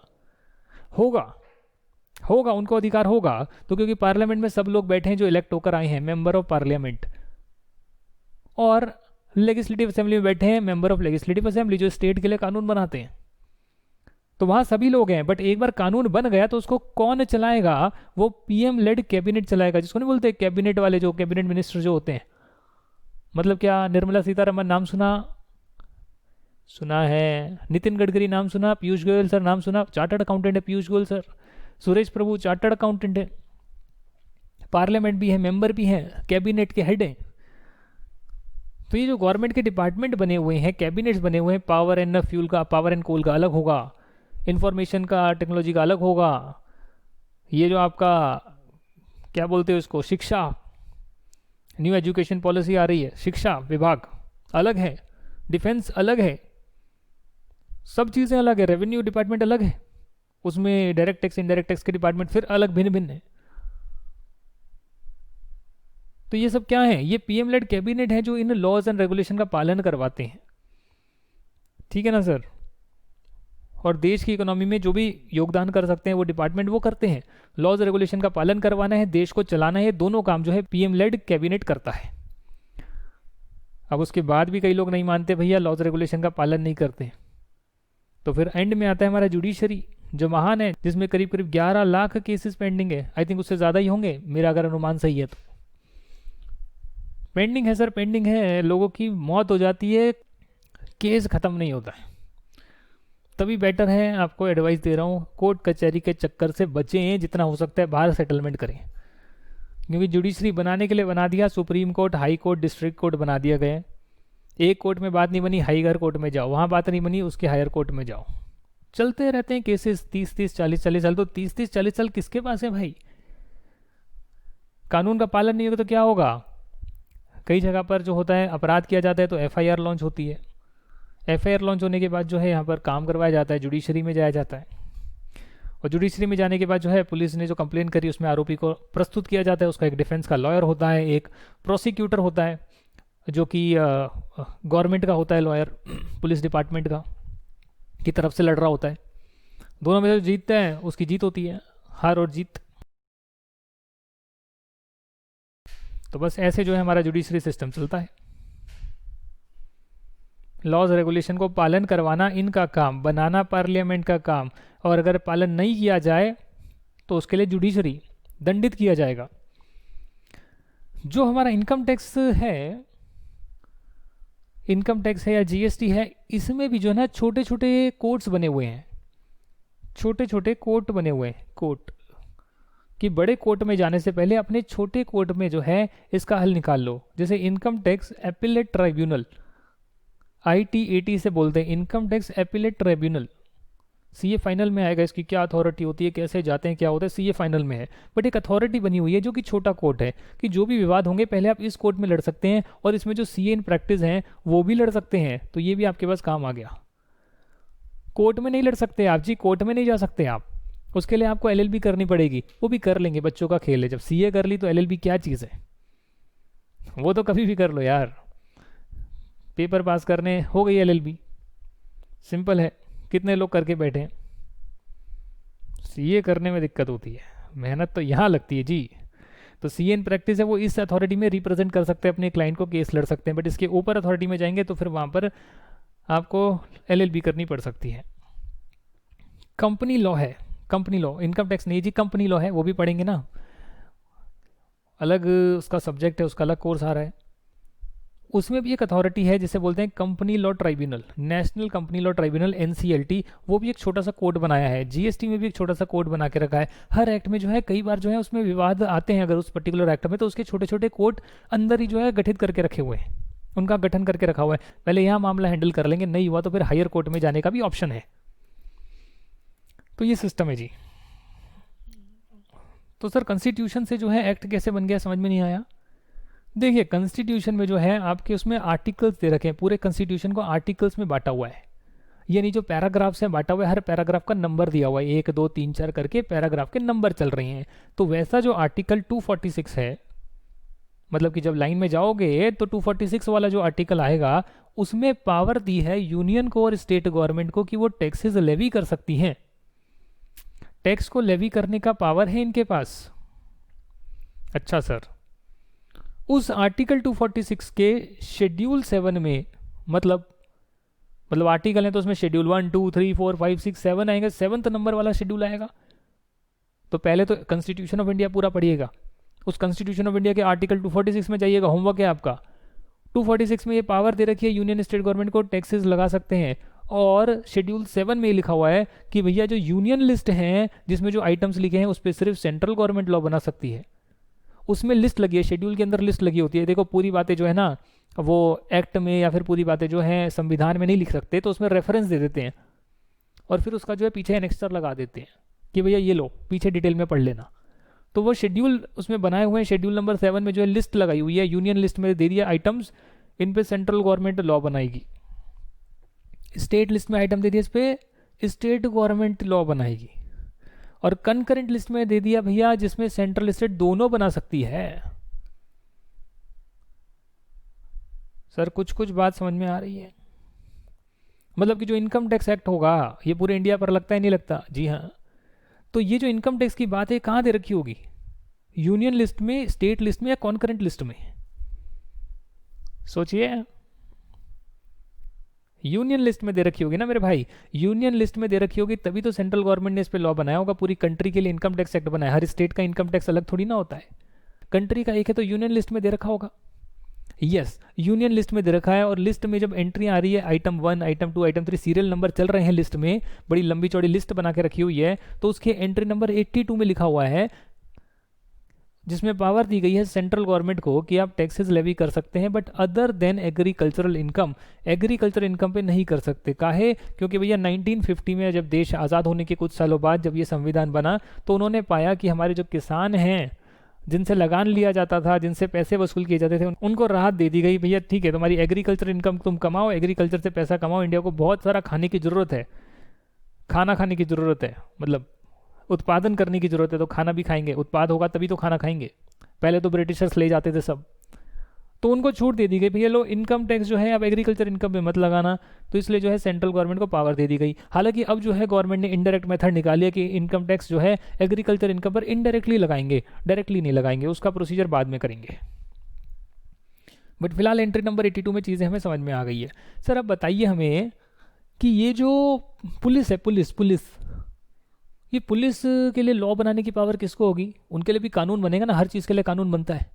होगा, उनको अधिकार होगा। तो क्योंकि पार्लियामेंट में सब लोग बैठे हैं जो इलेक्ट होकर आए हैं, मेंबर ऑफ पार्लियामेंट। और लेजिस्लेटिव असेंबली में बैठे हैं मेंबर ऑफ लेजिस्लेटिव असेंबली, जो स्टेट के लिए कानून बनाते हैं, तो वहाँ सभी लोग हैं। बट एक बार कानून बन गया तो उसको कौन चलाएगा? वो पीएम लेड कैबिनेट चलाएगा, जिसको नहीं बोलते कैबिनेट वाले, जो कैबिनेट मिनिस्टर जो होते हैं। मतलब क्या, निर्मला सीतारमन नाम सुना है, नितिन गडकरी नाम सुना, पीयूष गोयल सर नाम सुना, चार्टर्ड अकाउंटेंट है पीयूष गोयल सर, सुरेश प्रभु चार्टर्ड अकाउंटेंट है, पार्लियामेंट भी है, मेंबर भी हैं, कैबिनेट के हेड हैं। तो ये जो गवर्नमेंट के डिपार्टमेंट बने हुए हैं, कैबिनेट्स बने हुए हैं, पावर एंड फ्यूल का, पावर एंड कोल का अलग होगा, इंफॉर्मेशन का, टेक्नोलॉजी का अलग होगा, ये जो आपका क्या बोलते हो इसको, शिक्षा, न्यू एजुकेशन पॉलिसी आ रही है, शिक्षा विभाग अलग है, डिफेंस अलग है, सब चीज़ें अलग है, रेवेन्यू डिपार्टमेंट अलग है, उसमें डायरेक्ट टैक्स इनडायरेक्ट टैक्स के डिपार्टमेंट फिर अलग भिन्न भिन्न है। तो ये सब क्या है? ये पीएम लेड कैबिनेट है जो इन लॉज एंड रेगुलेशन का पालन करवाते हैं, ठीक है ना सर। और देश की इकोनॉमी में जो भी योगदान कर सकते हैं वो डिपार्टमेंट वो करते हैं। लॉज रेगुलेशन का पालन करवाना है, देश को चलाना है, दोनों काम जो है पीएम लेड कैबिनेट करता है। अब उसके बाद भी कई लोग नहीं मानते भैया लॉज रेगुलेशन का पालन नहीं करते, तो फिर एंड में आता है हमारा जुडिशरी, जो महान है, जिसमें करीब करीब 11 लाख केसेस पेंडिंग है। आई थिंक उससे ज़्यादा ही होंगे, मेरा अगर अनुमान सही है तो। पेंडिंग है सर, पेंडिंग है, लोगों की मौत हो जाती है, केस ख़त्म नहीं होता है। तभी बेटर है, आपको एडवाइस दे रहा हूँ, कोर्ट कचहरी के चक्कर से बचें, जितना हो सकता है बाहर सेटलमेंट करें। क्योंकि जुडिशरी बनाने के लिए बना दिया, supreme court, high court, district court बना दिया गया। एक कोर्ट में बात नहीं बनी, हाईगर कोर्ट में जाओ, वहाँ बात नहीं बनी, उसके हायर कोर्ट में जाओ, चलते रहते हैं केसेस 30-30, 40-40 साल। तो 30-30, 40 साल किसके पास है भाई? कानून का पालन नहीं होगा तो क्या होगा? कई जगह पर जो होता है, अपराध किया जाता है तो एफआईआर लॉन्च होती है, एफआईआर लॉन्च होने के बाद जो है यहाँ पर काम करवाया जाता है, जुडिशरी में जाया जाता है, और जुडिशरी में जाने के बाद जो है पुलिस ने जो कंप्लेन करी उसमें आरोपी को प्रस्तुत किया जाता है, उसका एक डिफेंस का लॉयर होता है, एक प्रोसिक्यूटर होता है जो कि गवर्नमेंट का होता है लॉयर, पुलिस डिपार्टमेंट का की तरफ से लड़ रहा होता है। दोनों में जो जीतते हैं उसकी जीत होती है, हार और जीत। तो बस ऐसे जो है हमारा जुडिशरी सिस्टम चलता है। लॉज रेगुलेशन को पालन करवाना इनका काम, बनाना पार्लियामेंट का काम, और अगर पालन नहीं किया जाए तो उसके लिए जुडिशरी दंडित किया जाएगा। जो हमारा इनकम टैक्स है या जीएसटी है, इसमें भी जो है ना छोटे छोटे कोर्ट्स बने हुए हैं, छोटे छोटे कोर्ट बने हुए हैं। कोर्ट कि बड़े कोर्ट में जाने से पहले अपने छोटे कोर्ट में जो है इसका हल निकाल लो। जैसे income tax appellate tribunal, ITAT से बोलते हैं, income tax appellate tribunal. CA final में आएगा इसकी क्या अथॉरिटी होती है, कैसे जाते हैं, क्या होता है, सीए फाइनल में है। बट एक अथॉरिटी बनी हुई है जो कि छोटा कोर्ट है, कि जो भी विवाद होंगे पहले आप इस कोर्ट में लड़ सकते हैं, और इसमें जो सीए इन प्रैक्टिस हैं वो भी लड़ सकते हैं। तो ये भी आपके पास काम आ गया। कोर्ट में नहीं लड़ सकते आप जी, कोर्ट में नहीं जा सकते आप, उसके लिए आपको LLB करनी पड़ेगी। वो भी कर लेंगे, बच्चों का खेल है। जब सीए कर ली तो LLB क्या चीज़ है, वो तो कभी भी कर लो यार। पेपर पास करने हो गई LLB, सिंपल है, कितने लोग करके बैठे हैं। सीए करने में दिक्कत होती है, मेहनत तो यहाँ लगती है जी। तो सीए इन प्रैक्टिस है, वो इस अथॉरिटी में रिप्रेजेंट कर सकते हैं अपने क्लाइंट को, केस लड़ सकते हैं। बट इसके ऊपर अथॉरिटी में जाएंगे तो फिर वहाँ पर आपको LLB करनी पड़ सकती है। कंपनी लॉ है, कंपनी लॉ, इनकम टैक्स नहीं जी, कंपनी लॉ है, वो भी पढ़ेंगे ना, अलग उसका सब्जेक्ट है, उसका अलग कोर्स आ रहा है। उसमें भी एक अथॉरिटी है जिसे बोलते हैं company law tribunal, national company law tribunal, NCLT। वो भी एक छोटा सा कोड बनाया है। जीएसटी में भी एक छोटा सा कोड बना के रखा है। हर एक्ट में जो है कई बार जो है उसमें विवाद आते हैं, अगर उस पर्टिकुलर एक्ट में, तो उसके छोटे छोटे कोड अंदर ही जो है गठित करके रखे हुए हैं, उनका गठन करके रखा हुआ है। पहले यहाँ मामला हैंडल कर लेंगे, नहीं हुआ तो फिर हायर कोर्ट में जाने का भी ऑप्शन है। तो ये सिस्टम है जी। तो सर कॉन्स्टिट्यूशन से जो है एक्ट कैसे बन गया, समझ में नहीं आया। देखिए कॉन्स्टिट्यूशन में जो है आपके उसमें आर्टिकल्स दे रखे हैं, पूरे कॉन्स्टिट्यूशन को आर्टिकल्स में बांटा हुआ है। ये नहीं जो पैराग्राफ्स हैं बांटा हुआ है, हर पैराग्राफ का नंबर दिया हुआ है, 1 2 3 4 करके पैराग्राफ के नंबर चल रहे हैं। तो वैसा जो आर्टिकल 246 है, मतलब कि जब लाइन में जाओगे तो 246 वाला जो आर्टिकल आएगा उसमें पावर दी है यूनियन को और स्टेट गवर्नमेंट को कि वो टैक्सेस लेवी कर सकती हैं। टैक्स को लेवी करने का पावर है इनके पास। अच्छा सर, उस आर्टिकल 246 के शेड्यूल 7 में, मतलब आर्टिकल है तो उसमें शेड्यूल 1 2 3 4 5 6 7 आएंगे, 7th नंबर वाला शेड्यूल आएगा। तो पहले तो कॉन्स्टिट्यूशन ऑफ इंडिया पूरा पढ़िएगा, उस कॉन्स्टिट्यूशन ऑफ इंडिया के आर्टिकल 246 में जाइएगा, होमवर्क है आपका। 246 में ये पावर दे रखी है यूनियन स्टेट गवर्नमेंट को टैक्सेस लगा सकते हैं, और शेड्यूल 7 में लिखा हुआ है कि भैया जो यूनियन लिस्ट है जिसमें जो आइटम्स लिखे हैं उस पर सिर्फ सेंट्रल गवर्नमेंट लॉ बना सकती है। उसमें लिस्ट लगी है, शेड्यूल के अंदर लिस्ट लगी होती है। देखो पूरी बातें जो है ना वो एक्ट में या फिर पूरी बातें जो है संविधान में नहीं लिख सकते, तो उसमें रेफरेंस दे देते हैं और फिर उसका जो है पीछे एनेक्स्टर लगा देते हैं कि भैया ये लो पीछे डिटेल में पढ़ लेना। तो वो शेड्यूल उसमें बनाए हुए हैं, शेड्यूल नंबर 7 में जो है लिस्ट लगाई हुई है, यूनियन लिस्ट में दे दिया आइटम्स, इन पे सेंट्रल गवर्नमेंट लॉ बनाएगी। स्टेट लिस्ट में आइटम दे दिया, इस पे स्टेट गवर्नमेंट लॉ बनाएगी। और कंकरेंट लिस्ट में दे दिया भैया जिसमें सेंट्रल स्टेट दोनों बना सकती है। सर कुछ बात समझ में आ रही है? मतलब कि जो इनकम टैक्स एक्ट होगा ये पूरे इंडिया पर लगता है, नहीं लगता? जी हाँ। तो ये जो इनकम टैक्स की बात है कहाँ दे रखी होगी? यूनियन लिस्ट में, स्टेट लिस्ट में, या कॉन्करेंट लिस्ट में? सोचिए। यूनियन लिस्ट में दे रखी होगी ना मेरे भाई, यूनियन लिस्ट में दे रखी होगी तभी तो सेंट्रल गवर्नमेंट ने इस पे लॉ बनाया होगा, पूरी कंट्री के लिए इनकम टैक्स एक्ट बनाया। हर स्टेट का इनकम टैक्स अलग थोड़ी ना होता है, कंट्री का एक है, तो यूनियन लिस्ट में दे रखा होगा। यस, यूनियन लिस्ट में दे रखा है। और लिस्ट में जब एंट्री आ रही है, item 1, item 2, item 3, serial number चल रहे हैं लिस्ट में, बड़ी लंबी चौड़ी लिस्ट बना के रखी हुई है, तो उसके एंट्री नंबर 82 में लिखा हुआ है जिसमें पावर दी गई है सेंट्रल गवर्नमेंट को कि आप टैक्सेस लेवी कर सकते हैं, but other than agricultural income, agriculture income पे नहीं कर सकते। काहे? क्योंकि भैया 1950 में जब देश आज़ाद होने के कुछ सालों बाद जब ये संविधान बना तो उन्होंने पाया कि हमारे जो किसान हैं जिनसे लगान लिया जाता था, जिनसे पैसे वसूल किए जाते थे, उनको राहत दे दी गई। भैया ठीक है, तुम्हारी एग्रीकल्चर इनकम तुम कमाओ, एग्रीकल्चर से पैसा कमाओ, इंडिया को बहुत सारा खाने की ज़रूरत है, खाना खाने की ज़रूरत है, मतलब उत्पादन करने की ज़रूरत है, तो खाना भी खाएंगे, उत्पाद होगा तभी तो खाना खाएंगे। पहले तो ब्रिटिशर्स ले जाते थे सब, तो उनको छूट दे दी गई, भैया लो इनकम टैक्स जो है अब एग्रीकल्चर इनकम पे मत लगाना। तो इसलिए जो है सेंट्रल गवर्नमेंट को पावर दे दी गई। हालांकि अब जो है गवर्नमेंट ने इनडायरेक्ट मेथड निकाली है कि इनकम टैक्स जो है एग्रीकल्चर इनकम पर इनडायरेक्टली लगाएंगे, डायरेक्टली नहीं लगाएंगे, उसका प्रोसीजर बाद में करेंगे। बट फिलहाल एंट्री नंबर 82 में चीज़ें हमें समझ में आ गई है। सर अब बताइए हमें कि ये जो पुलिस है, पुलिस ये पुलिस के लिए लॉ बनाने की पावर किसको होगी? उनके लिए भी कानून बनेगा ना, हर चीज़ के लिए कानून बनता है।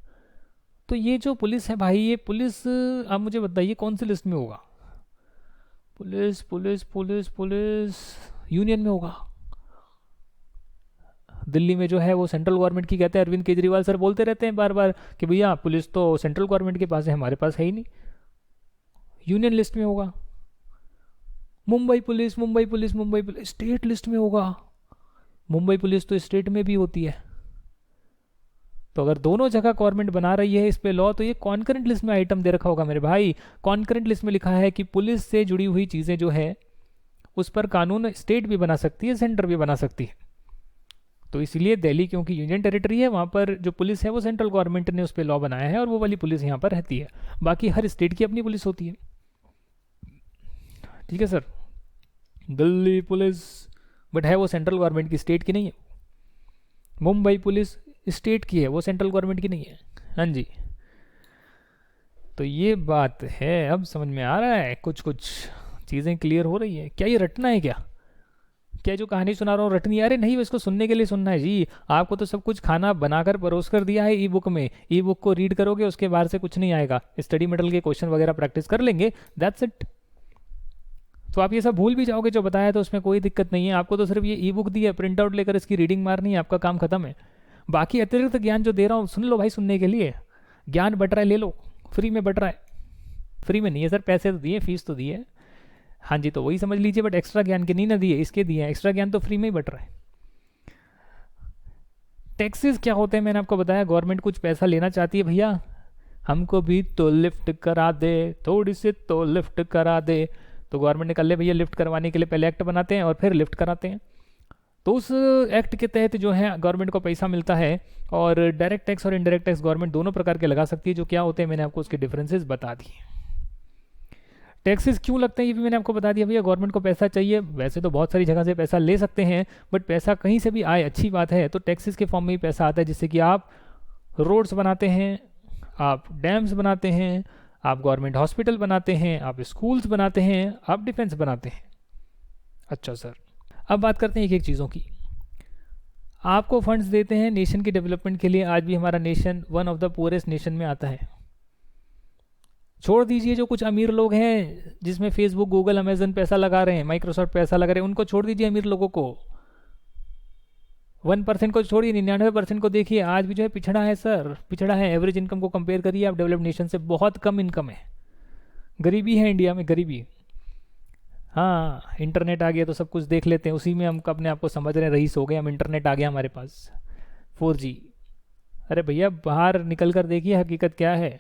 तो ये जो पुलिस है भाई, ये पुलिस आप मुझे बताइए कौन सी लिस्ट में होगा? Police police police police union में होगा। दिल्ली में जो है वो सेंट्रल गवर्नमेंट की कहते हैं, अरविंद केजरीवाल सर बोलते रहते हैं बार बार कि भैया पुलिस तो सेंट्रल गवर्नमेंट के पास है, हमारे पास है ही नहीं। यूनियन लिस्ट में होगा। मुंबई पुलिस स्टेट लिस्ट में होगा। मुंबई पुलिस तो स्टेट में भी होती है। तो अगर दोनों जगह गवर्नमेंट बना रही है इस पे लॉ, तो ये कॉन्करेंट लिस्ट में आइटम दे रखा होगा मेरे भाई। कॉन्करेंट लिस्ट में लिखा है कि पुलिस से जुड़ी हुई चीज़ें जो है उस पर कानून स्टेट भी बना सकती है, सेंटर भी बना सकती है। तो इसलिए दिल्ली क्योंकि यूनियन टेरिटरी है, वहाँ पर जो पुलिस है वो सेंट्रल गवर्नमेंट ने उस पर लॉ बनाया है और वो वाली पुलिस यहाँ पर रहती है। बाकी हर स्टेट की अपनी पुलिस होती है। ठीक है सर, दिल्ली पुलिस बट है वो सेंट्रल गवर्नमेंट की, स्टेट की नहीं है। मुंबई पुलिस स्टेट की है, वो सेंट्रल गवर्नमेंट की नहीं है। हाँ जी, तो ये बात है, अब समझ में आ रहा है, कुछ चीज़ें क्लियर हो रही है। क्या ये रटना है क्या जो कहानी सुना रहा हूँ रटनी? अरे नहीं, इसको सुनने के लिए सुनना है जी। आपको तो सब कुछ खाना बनाकर परोस कर दिया है ई बुक में, ई बुक को रीड करोगे उसके बाहर से कुछ नहीं आएगा। स्टडी मटेरियल के क्वेश्चन वगैरह प्रैक्टिस कर लेंगे, दैट्स इट। तो आप ये सब भूल भी जाओगे जो बताया, तो उसमें कोई दिक्कत नहीं है। आपको तो सिर्फ ये ई बुक दी है, प्रिंट आउट लेकर इसकी रीडिंग मारनी है, आपका काम खत्म है। बाकी अतिरिक्त ज्ञान जो दे रहा हूँ सुन लो भाई, सुनने के लिए ज्ञान बट रहा है, ले लो, फ्री में बट रहा है। फ्री में नहीं है सर, पैसे तो दिए, फीस तो दी है। हाँ जी, तो वही समझ लीजिए, बट एक्स्ट्रा ज्ञान के नहीं ना दिए, इसके दिए। एक्स्ट्रा ज्ञान तो फ्री में ही बट रहा है। टैक्सेस क्या होते हैं मैंने आपको बताया, गवर्नमेंट कुछ पैसा लेना चाहती है, भैया हमको भी तो लिफ्ट करा दे, थोड़ी सी तो लिफ्ट करा दे। तो गवर्नमेंट ने कर ले भैया, लिफ्ट करवाने के लिए पहले एक्ट बनाते हैं और फिर लिफ्ट कराते हैं। तो उस एक्ट के तहत जो है गवर्नमेंट को पैसा मिलता है। और डायरेक्ट टैक्स और इनडायरेक्ट टैक्स गवर्नमेंट दोनों प्रकार के लगा सकती है। जो क्या होते हैं मैंने आपको उसके डिफरेंसेस बता दिए। टैक्सेस क्यों लगते हैं ये भी मैंने आपको बता दिया। भैया गवर्नमेंट को पैसा चाहिए, वैसे तो बहुत सारी जगह से पैसा ले सकते हैं, बट पैसा कहीं से भी आए अच्छी बात है। तो टैक्सेस के फॉर्म में ही पैसा आता है, जिससे कि आप रोड्स बनाते हैं, आप डैम्स बनाते हैं, आप गवर्नमेंट हॉस्पिटल बनाते हैं, आप स्कूल्स बनाते हैं, आप डिफेंस बनाते हैं। अच्छा सर, अब बात करते हैं एक एक चीज़ों की। आपको फंड्स देते हैं नेशन के डेवलपमेंट के लिए। आज भी हमारा nation one of the poorest nation में आता है। छोड़ दीजिए जो कुछ अमीर लोग हैं जिसमें फेसबुक, गूगल, अमेजन पैसा लगा रहे हैं, माइक्रोसॉफ्ट पैसा लगा रहे हैं, उनको छोड़ दीजिए, अमीर लोगों को। 1% को छोड़िए, 99% को देखिए, आज भी जो है पिछड़ा है सर, पिछड़ा है। एवरेज इनकम को कंपेयर करिए आप डेवलप्ड नेशन से, बहुत कम इनकम है, गरीबी है इंडिया में, गरीबी। हाँ, इंटरनेट आ गया तो सब कुछ देख लेते हैं, उसी में हम अपने आप को समझ रहे हैं रईस हो गए हम, इंटरनेट आ गया हमारे पास, 4G। अरे भैया बाहर निकल कर देखिए हकीकत क्या है,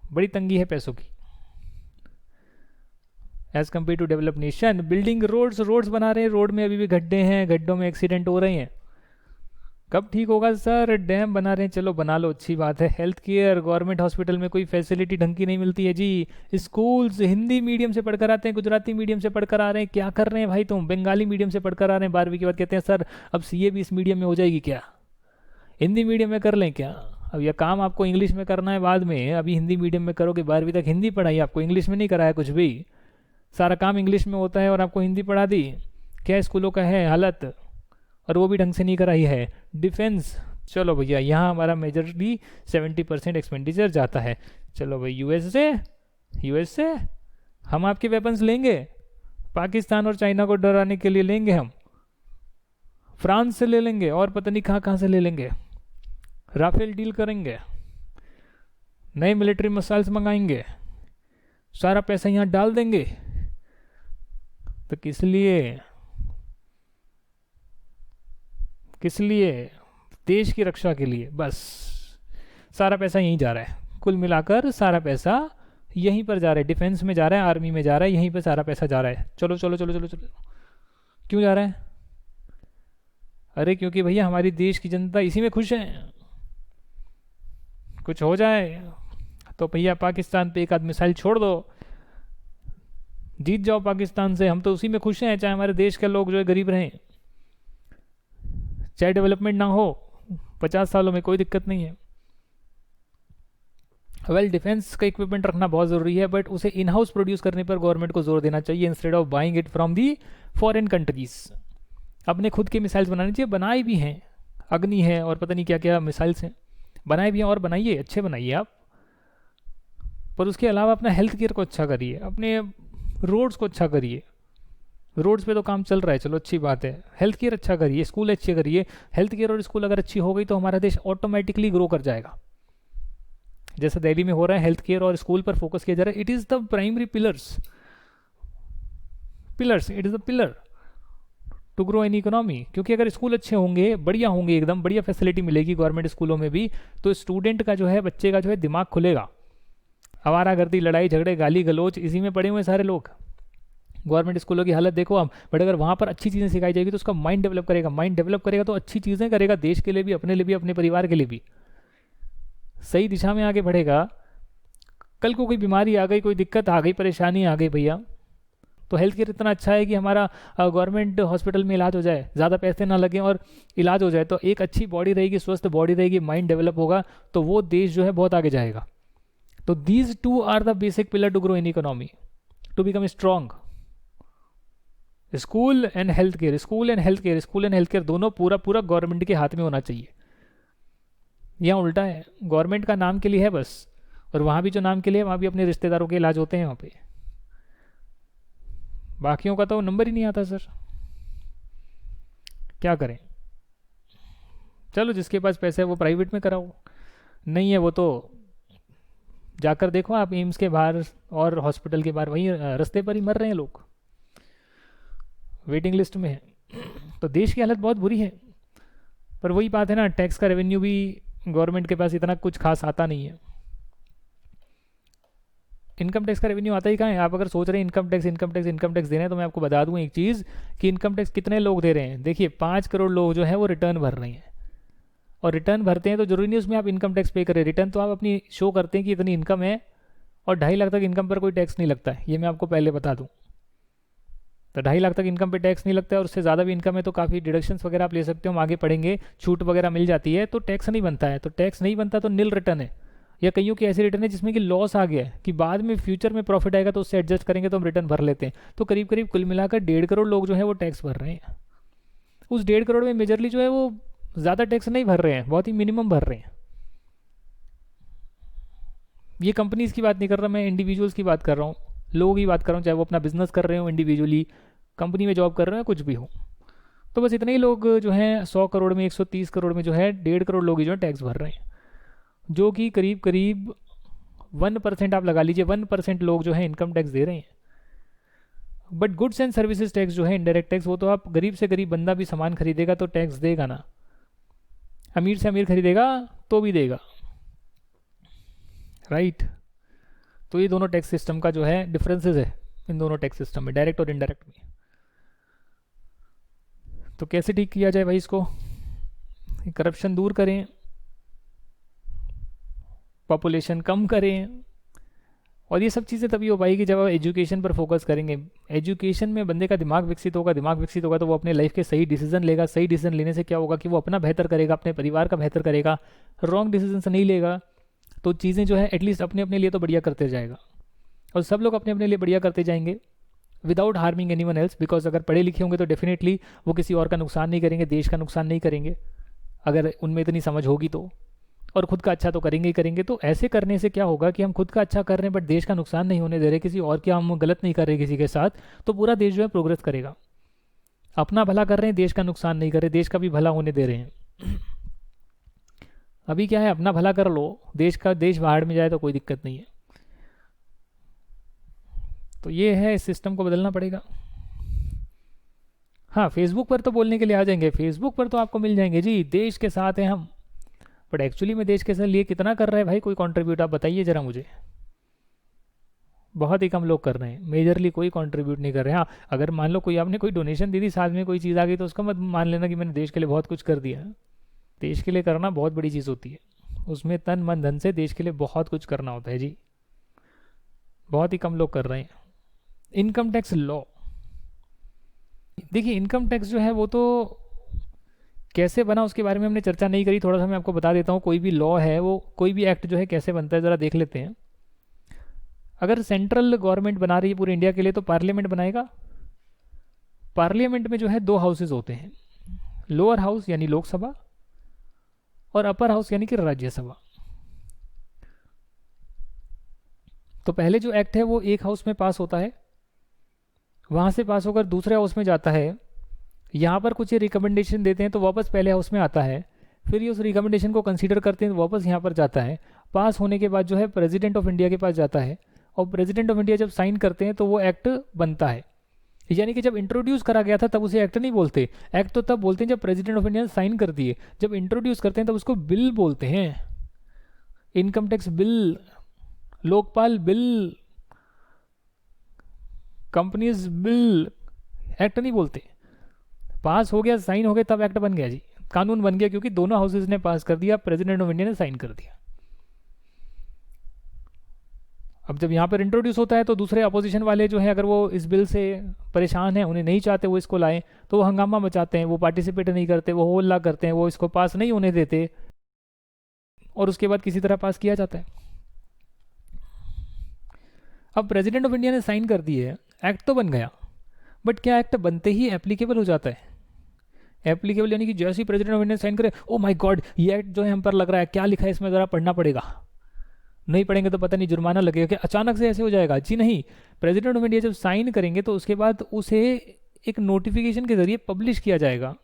बड़ी तंगी है पैसों की। As compare to develop nation, building roads बना रहे हैं, रोड में अभी भी गड्ढे हैं, गड्ढों में एक्सीडेंट हो रहे हैं। कब ठीक होगा सर? डैम बना रहे हैं, चलो बना लो, अच्छी बात है। हेल्थ केयर, गवर्नमेंट हॉस्पिटल में कोई फैसिलिटी ढंग की नहीं मिलती है जी। स्कूल्स हिंदी मीडियम से पढ़कर आते हैं, गुजराती मीडियम से पढ़कर आ रहे हैं, क्या कर रहे हैं भाई तुम? बंगाली मीडियम से पढ़कर आ रहे हैं, 12वीं के बाद कहते हैं सर अब CA भी इस मीडियम में हो जाएगी क्या? हिंदी मीडियम में कर लें क्या? अब यह काम आपको इंग्लिश में करना है बाद में, अभी हिंदी मीडियम में करोगे, 12वीं तक हिंदी पढ़ाई आपको, इंग्लिश में नहीं कराया कुछ भी। सारा काम इंग्लिश में होता है और आपको हिंदी पढ़ा दी। क्या स्कूलों का है हालत, और वो भी ढंग से नहीं कराई है। डिफेंस, चलो भैया यहाँ हमारा मेजरली 70% एक्सपेंडिचर जाता है। चलो भाई यूएसए हम आपके वेपन्स लेंगे, पाकिस्तान और चाइना को डराने के लिए लेंगे हम, फ्रांस से ले लेंगे और पता नहीं कहाँ कहाँ से ले लेंगे, राफेल डील करेंगे, नए मिलिट्री मिसाइल्स मंगाएंगे, सारा पैसा यहाँ डाल देंगे। तो किस लिए? देश की रक्षा के लिए, बस सारा पैसा यहीं जा रहा है। कुल मिलाकर सारा पैसा यहीं पर जा रहा है, डिफेंस में जा रहा है, आर्मी में जा रहा है, यहीं पर सारा पैसा जा रहा है। चलो चलो चलो चलो चलो, क्यों जा रहा है? अरे क्योंकि भैया हमारी देश की जनता इसी में खुश है। कुछ हो जाए तो भैया पाकिस्तान पे एक आध मिसाइल छोड़ दो, जीत जाओ पाकिस्तान से, हम तो उसी में खुश हैं, चाहे हमारे देश के लोग जो है गरीब रहें, चाहे डेवलपमेंट ना हो 50 सालों में, कोई दिक्कत नहीं है। वेल, डिफेंस का इक्विपमेंट रखना बहुत ज़रूरी है, बट उसे इन हाउस प्रोड्यूस करने पर गवर्नमेंट को जोर देना चाहिए, instead of buying it from the foreign countries. अपने खुद के मिसाइल्स बनाने चाहिए, बनाए भी हैं, अग्नि है और पता नहीं क्या क्या मिसाइल्स हैं, बनाए भी हैं, और बनाइए, अच्छे बनाइए आप। पर उसके अलावा अपना हेल्थ केयर को अच्छा करिए, अपने रोड्स को अच्छा करिए। रोड्स पे तो काम चल रहा है, चलो अच्छी बात है। हेल्थ केयर अच्छा करिए, स्कूल अच्छे करिए। हेल्थ केयर और स्कूल अगर अच्छी हो गई तो हमारा देश ऑटोमेटिकली ग्रो कर जाएगा। जैसा दिल्ली में हो रहा है, हेल्थ केयर और स्कूल पर फोकस किया जा रहा है। It is the primary pillars, it is the pillar to grow an economy. क्योंकि अगर स्कूल अच्छे होंगे, बढ़िया होंगे, एकदम बढ़िया फैसिलिटी मिलेगी गवर्नमेंट स्कूलों में भी, तो स्टूडेंट का जो है, बच्चे का जो है दिमाग खुलेगा। आवारागर्दी, लड़ाई झगड़े, गाली गलोच, इसी में पड़े हुए सारे लोग। गवर्नमेंट स्कूलों की हालत देखो आप, बट अगर वहाँ पर अच्छी चीज़ें सिखाई जाएगी तो उसका माइंड डेवलप करेगा, माइंड डेवलप करेगा तो अच्छी चीज़ें करेगा, देश के लिए भी, अपने लिए भी, अपने परिवार के लिए भी सही दिशा में आगे बढ़ेगा। कल को कोई बीमारी आ गई, कोई दिक्कत आ गई, परेशानी आ गई भैया, तो हेल्थ केयर इतना अच्छा है कि हमारा गवर्नमेंट हॉस्पिटल में इलाज हो जाए, ज़्यादा पैसे ना लगें और इलाज हो जाए, तो एक अच्छी बॉडी रहेगी, स्वस्थ बॉडी रहेगी, माइंड डेवलप होगा, तो वो देश जो है बहुत आगे जाएगा। तो these two are the basic pillar to grow in economy, to become strong. School and health care, school and health care दोनों पूरा गवर्नमेंट के हाथ में होना चाहिए। यहाँ उल्टा है, गवर्नमेंट का नाम के लिए है बस, और वहाँ भी जो नाम के लिए वहाँ भी अपने रिश्तेदारों के इलाज होते हैं वहाँ पे, बाकियों का तो नंबर ही नहीं आता सर, क्या करें। चलो जिसके पास पैसे है वो प्राइवेट में कराओ, नहीं है वो तो जाकर देखो आप एम्स के बाहर और हॉस्पिटल के बाहर, वहीं रास्ते पर ही मर रहे हैं लोग, वेटिंग लिस्ट में है। तो देश की हालत बहुत बुरी है। पर वही बात है ना, टैक्स का रेवेन्यू भी गवर्नमेंट के पास इतना कुछ खास आता नहीं है। इनकम टैक्स का रेवेन्यू आता ही कहाँ है? आप अगर सोच रहे हैं इनकम टैक्स दे रहे हैं, तो मैं आपको बता दूं एक चीज़ कि इनकम टैक्स कितने लोग दे रहे हैं। देखिए 5 करोड़ लोग जो है वो रिटर्न भर रहे हैं, और रिटर्न भरते हैं तो जरूरी नहीं उसमें आप इनकम टैक्स पे करें। रिटर्न तो आप अपनी शो करते हैं कि इतनी इनकम है, और 2.5 लाख तक इनकम पर कोई टैक्स नहीं लगता है, ये मैं आपको पहले बता दूँ। तो 2.5 लाख तक इनकम पे टैक्स नहीं लगता है, और उससे ज़्यादा भी इनकम है तो काफ़ी डिडक्शंस वगैरह आप ले सकते हो, हम आगे पढ़ेंगे, छूट वगैरह मिल जाती है, तो टैक्स नहीं बनता है। तो टैक्स नहीं बनता तो निल रिटर्न है, या कईयों की ऐसी रिटर्न है जिसमें कि लॉस आ गया है कि बाद में फ्यूचर में प्रॉफिट आएगा तो उससे एडजस्ट करेंगे तो हम रिटर्न भर लेते हैं। तो करीब करीब कुल मिलाकर 1.5 करोड़ लोग जो है वो टैक्स भर रहे हैं। उस 1.5 करोड़ में मेजरली जो है वो ज़्यादा टैक्स नहीं भर रहे हैं, बहुत ही मिनिमम भर रहे हैं। ये कंपनीज की बात नहीं कर रहा मैं, इंडिविजुअल्स की बात कर रहा हूँ, लोगों की बात कर रहा हूँ, चाहे वो अपना बिजनेस कर रहे हो इंडिविजुअली, कंपनी में जॉब कर रहे हो, कुछ भी हो। तो बस इतने ही लोग जो हैं 100 करोड़ में, 130 करोड़ में जो है 1.5 करोड़ लोग ही जो है टैक्स भर रहे हैं, जो कि करीब करीब 1% आप लगा लीजिए, 1% लोग जो है इनकम टैक्स दे रहे हैं। But goods and services tax जो है इनडायरेक्ट टैक्स, वो तो आप गरीब से गरीब बंदा भी सामान खरीदेगा तो टैक्स देगा ना, अमीर से अमीर खरीदेगा तो भी देगा, राइट। तो ये दोनों टैक्स सिस्टम का जो है डिफरेंसेस है इन दोनों टैक्स सिस्टम में, डायरेक्ट और इनडायरेक्ट में। तो कैसे ठीक किया जाए भाई इसको, करप्शन दूर करें, पॉपुलेशन कम करें, और ये सब चीज़ें तभी हो पाएगी जब आप एजुकेशन पर फोकस करेंगे। एजुकेशन में बंदे का दिमाग विकसित होगा, दिमाग विकसित होगा तो वो अपने लाइफ के सही डिसीजन लेगा। सही डिसीजन लेने से क्या होगा कि वो अपना बेहतर करेगा, अपने परिवार का बेहतर करेगा। रॉन्ग डिसीजन से नहीं लेगा तो चीज़ें जो है एटलीस्ट अपने अपने लिए तो बढ़िया करते जाएगा, और सब लोग अपने अपने लिए बढ़िया करते जाएंगे without harming any one else. Because अगर पढ़े लिखे होंगे तो डेफिनेटली वो किसी और का नुकसान नहीं करेंगे, देश का नुकसान नहीं करेंगे, अगर उनमें इतनी समझ होगी तो, और खुद का अच्छा तो करेंगे ही करेंगे। तो ऐसे करने से क्या होगा कि हम खुद का अच्छा कर रहे हैं बट देश का नुकसान नहीं होने दे रहे, किसी और क्या हम गलत नहीं कर रहे किसी के साथ, तो पूरा देश जो है प्रोग्रेस करेगा। अपना भला कर रहे हैं, देश का नुकसान नहीं कर रहे, देश का भी भला होने दे रहे हैं। अभी क्या है, अपना भला कर लो, देश बाहर में जाए तो कोई दिक्कत नहीं है। तो ये है, इस सिस्टम को बदलना पड़ेगा। हाँ, फेसबुक पर तो बोलने के लिए आ जाएंगे, फेसबुक पर तो आपको मिल जाएंगे जी, देश के साथ हैं हम, बट एक्चुअली में देश के लिए कितना कर रहा है भाई कोई कंट्रीब्यूट, आप बताइए जरा मुझे। बहुत ही कम लोग कर रहे हैं, मेजरली कोई कंट्रीब्यूट नहीं कर रहे हैं। हाँ, अगर मान लो कोई आपने कोई डोनेशन दी थी, साथ में कोई चीज़ आ गई, तो उसका मत मान लेना कि मैंने देश के लिए बहुत कुछ कर दिया। देश के लिए करना बहुत बड़ी चीज़ होती है, उसमें तन मन धन से देश के लिए बहुत कुछ करना होता है जी, बहुत ही कम लोग कर रहे हैं। इनकम टैक्स लॉ, देखिए इनकम टैक्स जो है वो तो कैसे बना उसके बारे में हमने चर्चा नहीं करी, थोड़ा सा मैं आपको बता देता हूँ। कोई भी लॉ है, वो कोई भी एक्ट जो है कैसे बनता है ज़रा देख लेते हैं। अगर सेंट्रल गवर्नमेंट बना रही है पूरे इंडिया के लिए तो पार्लियामेंट बनाएगा। पार्लियामेंट में जो है 2 हाउसेज होते हैं, लोअर हाउस यानी लोकसभा और अपर हाउस यानी कि राज्यसभा। तो पहले जो एक्ट है वो एक हाउस में पास होता है, वहाँ से पास होकर दूसरे हाउस में जाता है, यहाँ पर कुछ ये रिकमेंडेशन देते हैं तो वापस पहले हाउस में आता है, फिर ये उस रिकमेंडेशन को कंसीडर करते हैं तो वापस यहाँ पर जाता है, पास होने के बाद जो है प्रेसिडेंट ऑफ इंडिया के पास जाता है, और प्रेसिडेंट ऑफ इंडिया जब साइन करते हैं तो वो एक्ट बनता है। यानी कि जब इंट्रोड्यूस करा गया था तब उसे एक्ट नहीं बोलते, एक्ट तो तब बोलते हैं जब प्रेसिडेंट ऑफ इंडिया ने साइन कर दिए। जब इंट्रोड्यूस करते हैं तब उसको बिल बोलते हैं, income tax bill, Lokpal bill, companies bill, act नहीं बोलते। पास हो गया, साइन हो गया, तब एक्ट बन गया जी, कानून बन गया, क्योंकि दोनों हाउसेज ने पास कर दिया, प्रेसिडेंट ऑफ इंडिया ने साइन कर दिया। अब जब यहाँ पर इंट्रोड्यूस होता है तो दूसरे अपोजिशन वाले जो है अगर वो इस बिल से परेशान हैं, उन्हें नहीं चाहते वो इसको लाएं, तो वो हंगामा मचाते हैं, वो पार्टिसिपेट नहीं करते, वो हो हल्ला करते हैं, वो इसको पास नहीं होने देते, और उसके बाद किसी तरह पास किया जाता है। अब प्रेसिडेंट ऑफ इंडिया ने साइन कर दी है, एक्ट तो बन गया, बट क्या एक्ट बनते ही एप्लीकेबल हो जाता है? एप्लीकेबल यानी कि जैसे ही प्रेसिडेंट ऑफ इंडिया साइन करे, ओ माय गॉड ये एक्ट जो है हम पर लग रहा है, क्या लिखा है इसमें ज़रा पढ़ना पड़ेगा, नहीं पढ़ेंगे तो पता नहीं जुर्माना लगेगा क्या, अचानक से ऐसे हो जाएगा? जी नहीं, प्रेसिडेंट ऑफ इंडिया जब साइन करेंगे तो उसके बाद उसे एक नोटिफिकेशन के जरिए पब्लिश किया जाएगा।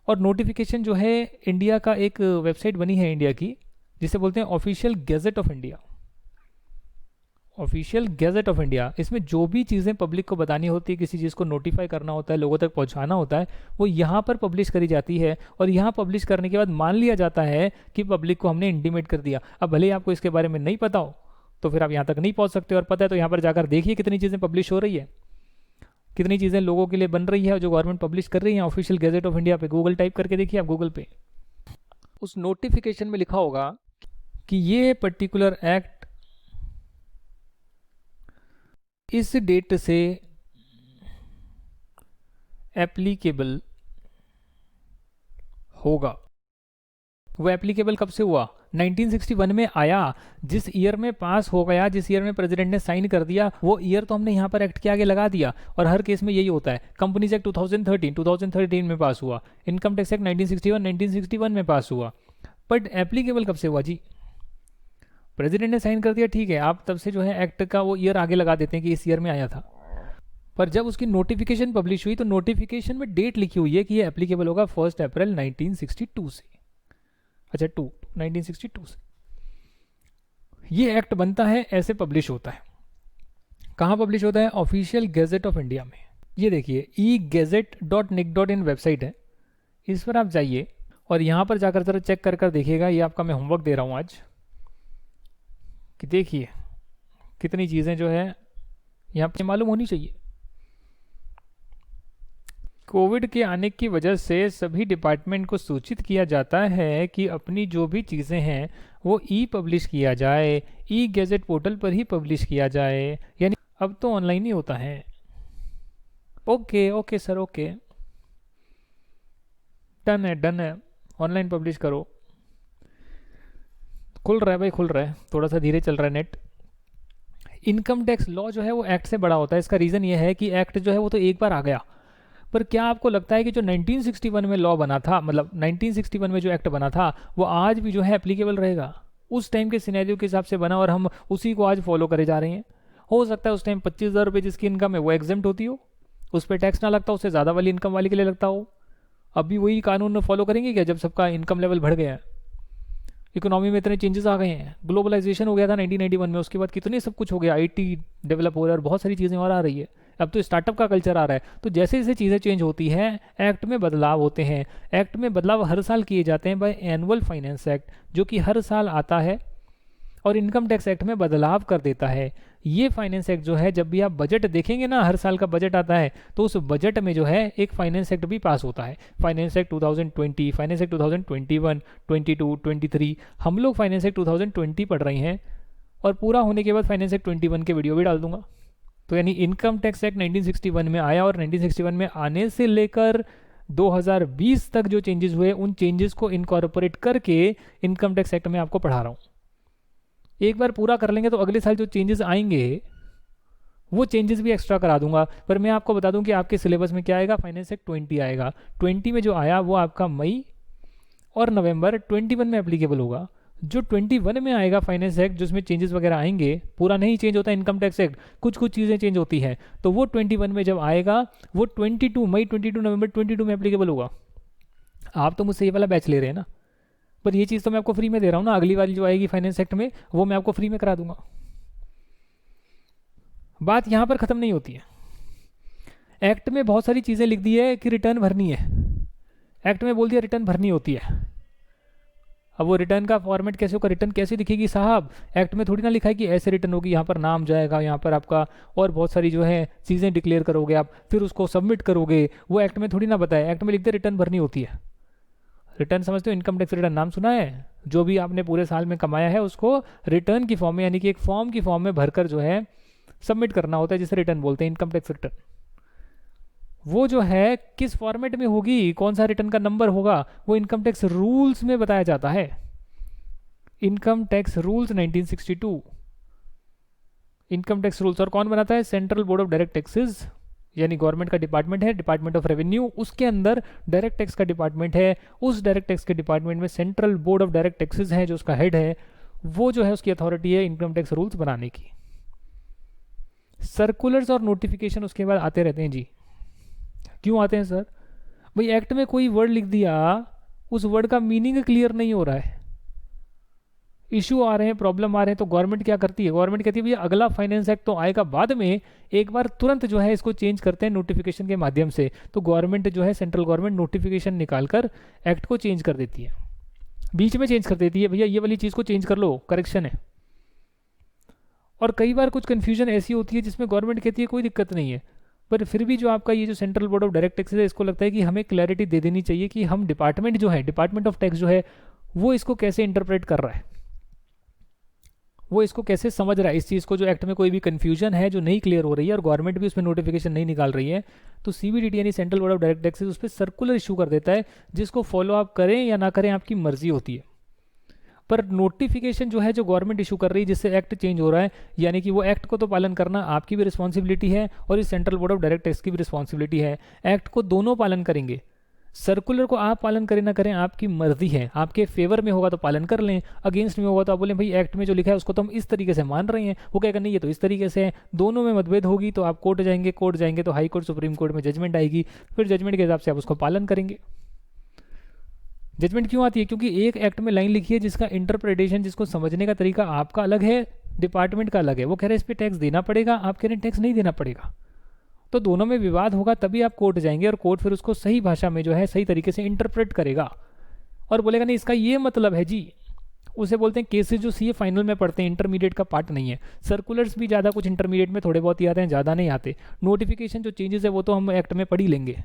और नोटिफिकेशन जो है, इंडिया का एक वेबसाइट बनी है इंडिया की, जिसे बोलते हैं official gazette of India. Official gazette of India, इसमें जो भी चीज़ें पब्लिक को बतानी होती है, किसी चीज़ को नोटिफाई करना होता है, लोगों तक पहुंचाना होता है, वो यहाँ पर पब्लिश करी जाती है। और यहाँ पब्लिश करने के बाद मान लिया जाता है कि पब्लिक को हमने इंटीमेट कर दिया। अब भले ही आपको इसके बारे में नहीं पता हो तो फिर आप यहाँ तक नहीं पहुँच सकते, और पता है तो यहाँ पर जाकर देखिए कितनी चीज़ें पब्लिश हो रही है, कितनी चीज़ें लोगों के लिए बन रही है जो गवर्नमेंट पब्लिश कर रही है ऑफिशियल गैजेट ऑफ इंडिया पे। गूगल टाइप करके देखिए आप, गूगल पे उस नोटिफिकेशन में लिखा होगा कि ये पर्टिकुलर एक्ट इस डेट से एप्लीकेबल होगा। वो एप्लीकेबल कब से हुआ? 1961 में आया। जिस ईयर में पास हो गया, जिस ईयर में प्रेसिडेंट ने साइन कर दिया, वो ईयर तो हमने यहाँ पर एक्ट के आगे लगा दिया। और हर केस में यही होता है। कंपनीज एक्ट 2013 में पास हुआ। इनकम टैक्स एक्ट 1961 में पास हुआ। बट एप्लीकेबल कब से हुआ जी? प्रेसिडेंट ने साइन कर दिया, ठीक है, आप तब से जो है एक्ट का वो ईयर आगे लगा देते हैं कि इस ईयर में आया था। पर जब उसकी नोटिफिकेशन पब्लिश हुई तो नोटिफिकेशन में डेट लिखी हुई है कि ये एप्लीकेबल होगा 1 अप्रैल 1962 से। अच्छा 1962 से ये एक्ट बनता है, ऐसे पब्लिश होता है। कहाँ पब्लिश होता है? ऑफिशियल गैजेट ऑफ इंडिया में। ये देखिए egazette.nic.in वेबसाइट है, इस पर आप जाइए और यहाँ पर जाकर जरा चेक कर देखिएगा। ये आपका मैं होमवर्क दे रहा हूँ आज, कि देखिए कितनी चीज़ें जो है यहाँ पे मालूम होनी चाहिए। कोविड के आने की वजह से सभी डिपार्टमेंट को सूचित किया जाता है कि अपनी जो भी चीज़ें हैं वो ई पब्लिश किया जाए, ई गैजेट पोर्टल पर ही पब्लिश किया जाए। यानी अब तो ऑनलाइन ही होता है। ओके सर, ओके, डन है, ऑनलाइन पब्लिश करो। खुल रहा है भाई, खुल रहा है, थोड़ा सा धीरे चल रहा है नेट। इनकम टैक्स लॉ जो है वो एक्ट से बड़ा होता है। इसका रीज़न ये है कि एक्ट जो है वो तो एक बार आ गया, पर क्या आपको लगता है कि जो 1961 में लॉ बना था, मतलब 1961 में जो एक्ट बना था, वो आज भी जो है एप्लीकेबल रहेगा? उस टाइम के सिनेरियो के हिसाब से बना और हम उसी को आज फॉलो करे जा रहे हैं। हो सकता है उस टाइम 25,000 रुपये जिसकी इनकम है वो एग्जेम्प्ट होती हो, उस पर टैक्स ना लगता, उससे ज़्यादा वाली इनकम वाले के लिए लगता हो। अभी वही कानून फॉलो करेंगे क्या जब सबका इनकम लेवल बढ़ गया है? इकोनॉमी में इतने चेंजेस आ गए हैं, ग्लोबलाइजेशन हो गया था 1991 में, उसके बाद कितने सब कुछ हो गया, आईटी डेवलप हो रहा है और बहुत सारी चीज़ें और आ रही है। अब तो स्टार्टअप का कल्चर आ रहा है। तो जैसे जैसे चीज़ें चेंज होती हैं, एक्ट में बदलाव होते हैं। एक्ट में बदलाव हर साल किए जाते हैं बाय एनुअल फाइनेंस एक्ट, जो कि हर साल आता है और इनकम टैक्स एक्ट में बदलाव कर देता है। ये फाइनेंस एक्ट जो है, जब भी आप बजट देखेंगे ना, हर साल का बजट आता है, तो उस बजट में जो है एक फाइनेंस एक्ट भी पास होता है। Finance act 2020, finance act 2021, 22, 23। हम लोग फाइनेंस एक्ट 2020 पढ़ रहे हैं और पूरा होने के बाद फाइनेंस एक्ट 21 के वीडियो भी डाल दूंगा। तो यानी इनकम टैक्स एक्ट 1961 में आया और 1961 में आने से लेकर 2020 तक जो चेंजेस हुए, उन चेंजेस को इनकॉर्पोरेट करके इनकम टैक्स एक्ट में आपको पढ़ा रहा हूँ। एक बार पूरा कर लेंगे तो अगले साल जो चेंजेस आएंगे वो चेंजेस भी एक्स्ट्रा करा दूंगा। पर मैं आपको बता दूं कि आपके सिलेबस में क्या आएगा, फाइनेंस एक्ट 20 आएगा। 20 में जो आया वो आपका मई और नवंबर 21 में एप्लीकेबल होगा। जो 21 में आएगा फाइनेंस एक्ट, जिसमें चेंजेस वगैरह आएंगे, पूरा नहीं चेंज होता इनकम टैक्स एक्ट, कुछ कुछ चीज़ें चेंज होती हैं, तो वो 21 में जब आएगा वो 22 मई 22 नवंबर 22 में एप्लीकेबल होगा। आप तो मुझसे ये वाला बैच ले रहे हैं ना, पर ये चीज़ तो मैं आपको फ्री में दे रहा हूँ ना। अगली वाली जो आएगी फाइनेंस एक्ट में, वो मैं आपको फ्री में करा दूंगा। बात यहाँ पर ख़त्म नहीं होती है। एक्ट में बहुत सारी चीज़ें लिख दी है कि रिटर्न भरनी है। एक्ट में बोल दिया रिटर्न भरनी होती है। अब वो रिटर्न का फॉर्मेट कैसे होगा, रिटर्न कैसे दिखेगी साहब? एक्ट में थोड़ी ना लिखा है कि ऐसे रिटर्न होगी, यहाँ पर नाम जाएगा, यहाँ पर आपका और बहुत सारी जो है चीज़ें डिक्लेयर करोगे आप, फिर उसको सबमिट करोगे। वो एक्ट में थोड़ी ना बताया। एक्ट में लिखते रिटर्न भरनी होती है। रिटर्न समझते हो? इनकम टैक्स रिटर्न नाम सुना है? जो भी आपने पूरे साल में कमाया है उसको रिटर्न की फॉर्म में, यानी कि एक फॉर्म की फॉर्म में भरकर जो है सबमिट करना होता है, जिसे रिटर्न बोलते हैं, इनकम टैक्स रिटर्न। वो जो है किस फॉर्मेट में होगी, कौन सा रिटर्न का नंबर होगा, वो इनकम टैक्स रूल्स में बताया जाता है। Income tax rules 1962, income tax rules. और कौन बनाता है? Central board of direct taxes, यानी गवर्नमेंट का डिपार्टमेंट है, डिपार्टमेंट ऑफ रेवेन्यू। उसके अंदर डायरेक्ट टैक्स का डिपार्टमेंट है। उस डायरेक्ट टैक्स के डिपार्टमेंट में central board of direct taxes है, जो उसका हेड है। वो जो है उसकी अथॉरिटी है इनकम टैक्स रूल्स बनाने की। सर्कुलर्स और नोटिफिकेशन उसके बाद आते रहते हैं जी। क्यों आते हैं सर? भाई एक्ट में कोई वर्ड लिख दिया, उस वर्ड का मीनिंग क्लियर नहीं हो रहा है, इशू आ रहे हैं, प्रॉब्लम आ रहे हैं, तो गवर्नमेंट क्या करती है? गवर्नमेंट कहती है भैया अगला फाइनेंस एक्ट तो आएगा बाद में, एक बार तुरंत जो है इसको चेंज करते हैं नोटिफिकेशन के माध्यम से। तो गवर्नमेंट जो है, सेंट्रल गवर्नमेंट नोटिफिकेशन निकालकर एक्ट को चेंज कर देती है, बीच में चेंज कर देती है, भैया ये वाली चीज़ को चेंज कर लो, करेक्शन है। और कई बार कुछ कन्फ्यूजन ऐसी होती है जिसमें गवर्नमेंट कहती है कोई दिक्कत नहीं है, पर फिर भी जो आपका ये जो central board of direct taxes है, इसको लगता है कि हमें क्लैरिटी दे देनी चाहिए कि हम डिपार्टमेंट जो है, डिपार्टमेंट ऑफ टैक्स जो है, वो इसको कैसे इंटरप्रेट कर रहा है। वो इसको कैसे समझ रहा है इस चीज़ को, जो एक्ट में कोई भी कन्फ्यूजन है जो नहीं क्लियर हो रही है और गवर्नमेंट भी उसमें नोटिफिकेशन नहीं निकाल रही है, तो सीबीडीटी यानी central board of direct taxes उस पर सर्कुलर इशू कर देता है, जिसको फॉलो आप करें या ना करें आपकी मर्जी होती है। पर नोटिफिकेशन जो है जो गवर्नमेंट इशू कर रही है जिससे एक्ट चेंज हो रहा है, यानी कि वो एक्ट को तो पालन करना आपकी भी रिस्पॉन्सिबिलिटी है और इस central board of direct tax की भी रिस्पॉन्सिबिलिटी है। एक्ट को दोनों पालन करेंगे। सर्कुलर को आप पालन करें ना करें आपकी मर्जी है, आपके फेवर में होगा तो पालन कर लें, अगेंस्ट में होगा तो आप बोलें भाई एक्ट में जो लिखा है उसको तो हम इस तरीके से मान रहे हैं, वो कहेगा नहीं ये तो इस तरीके से है। दोनों में मतभेद होगी तो आप कोर्ट जाएंगे, कोर्ट जाएंगे तो हाई कोर्ट सुप्रीम कोर्ट में जजमेंट आएगी, फिर जजमेंट के हिसाब से आप उसको पालन करेंगे। जजमेंट क्यों आती है? क्योंकि एक एक्ट में लाइन लिखी है जिसका इंटरप्रिटेशन, जिसको समझने का तरीका आपका अलग है, डिपार्टमेंट का अलग है। वो कह रहे हैं इस पर टैक्स देना पड़ेगा, आप कह रहे हैं टैक्स नहीं देना पड़ेगा, तो दोनों में विवाद होगा, तभी आप कोर्ट जाएंगे और कोर्ट फिर उसको सही भाषा में जो है सही तरीके से इंटरप्रेट करेगा और बोलेगा नहीं इसका ये मतलब है जी। उसे बोलते हैं केसेस जो सीए फाइनल में पढ़ते हैं, इंटरमीडिएट का पार्ट नहीं है। सर्कुलर्स भी ज़्यादा कुछ इंटरमीडिएट में थोड़े बहुत ही आते हैं, ज़्यादा नहीं आते। नोटिफिकेशन जो चेंजेस है वो तो हम एक्ट में पढ़ ही लेंगे,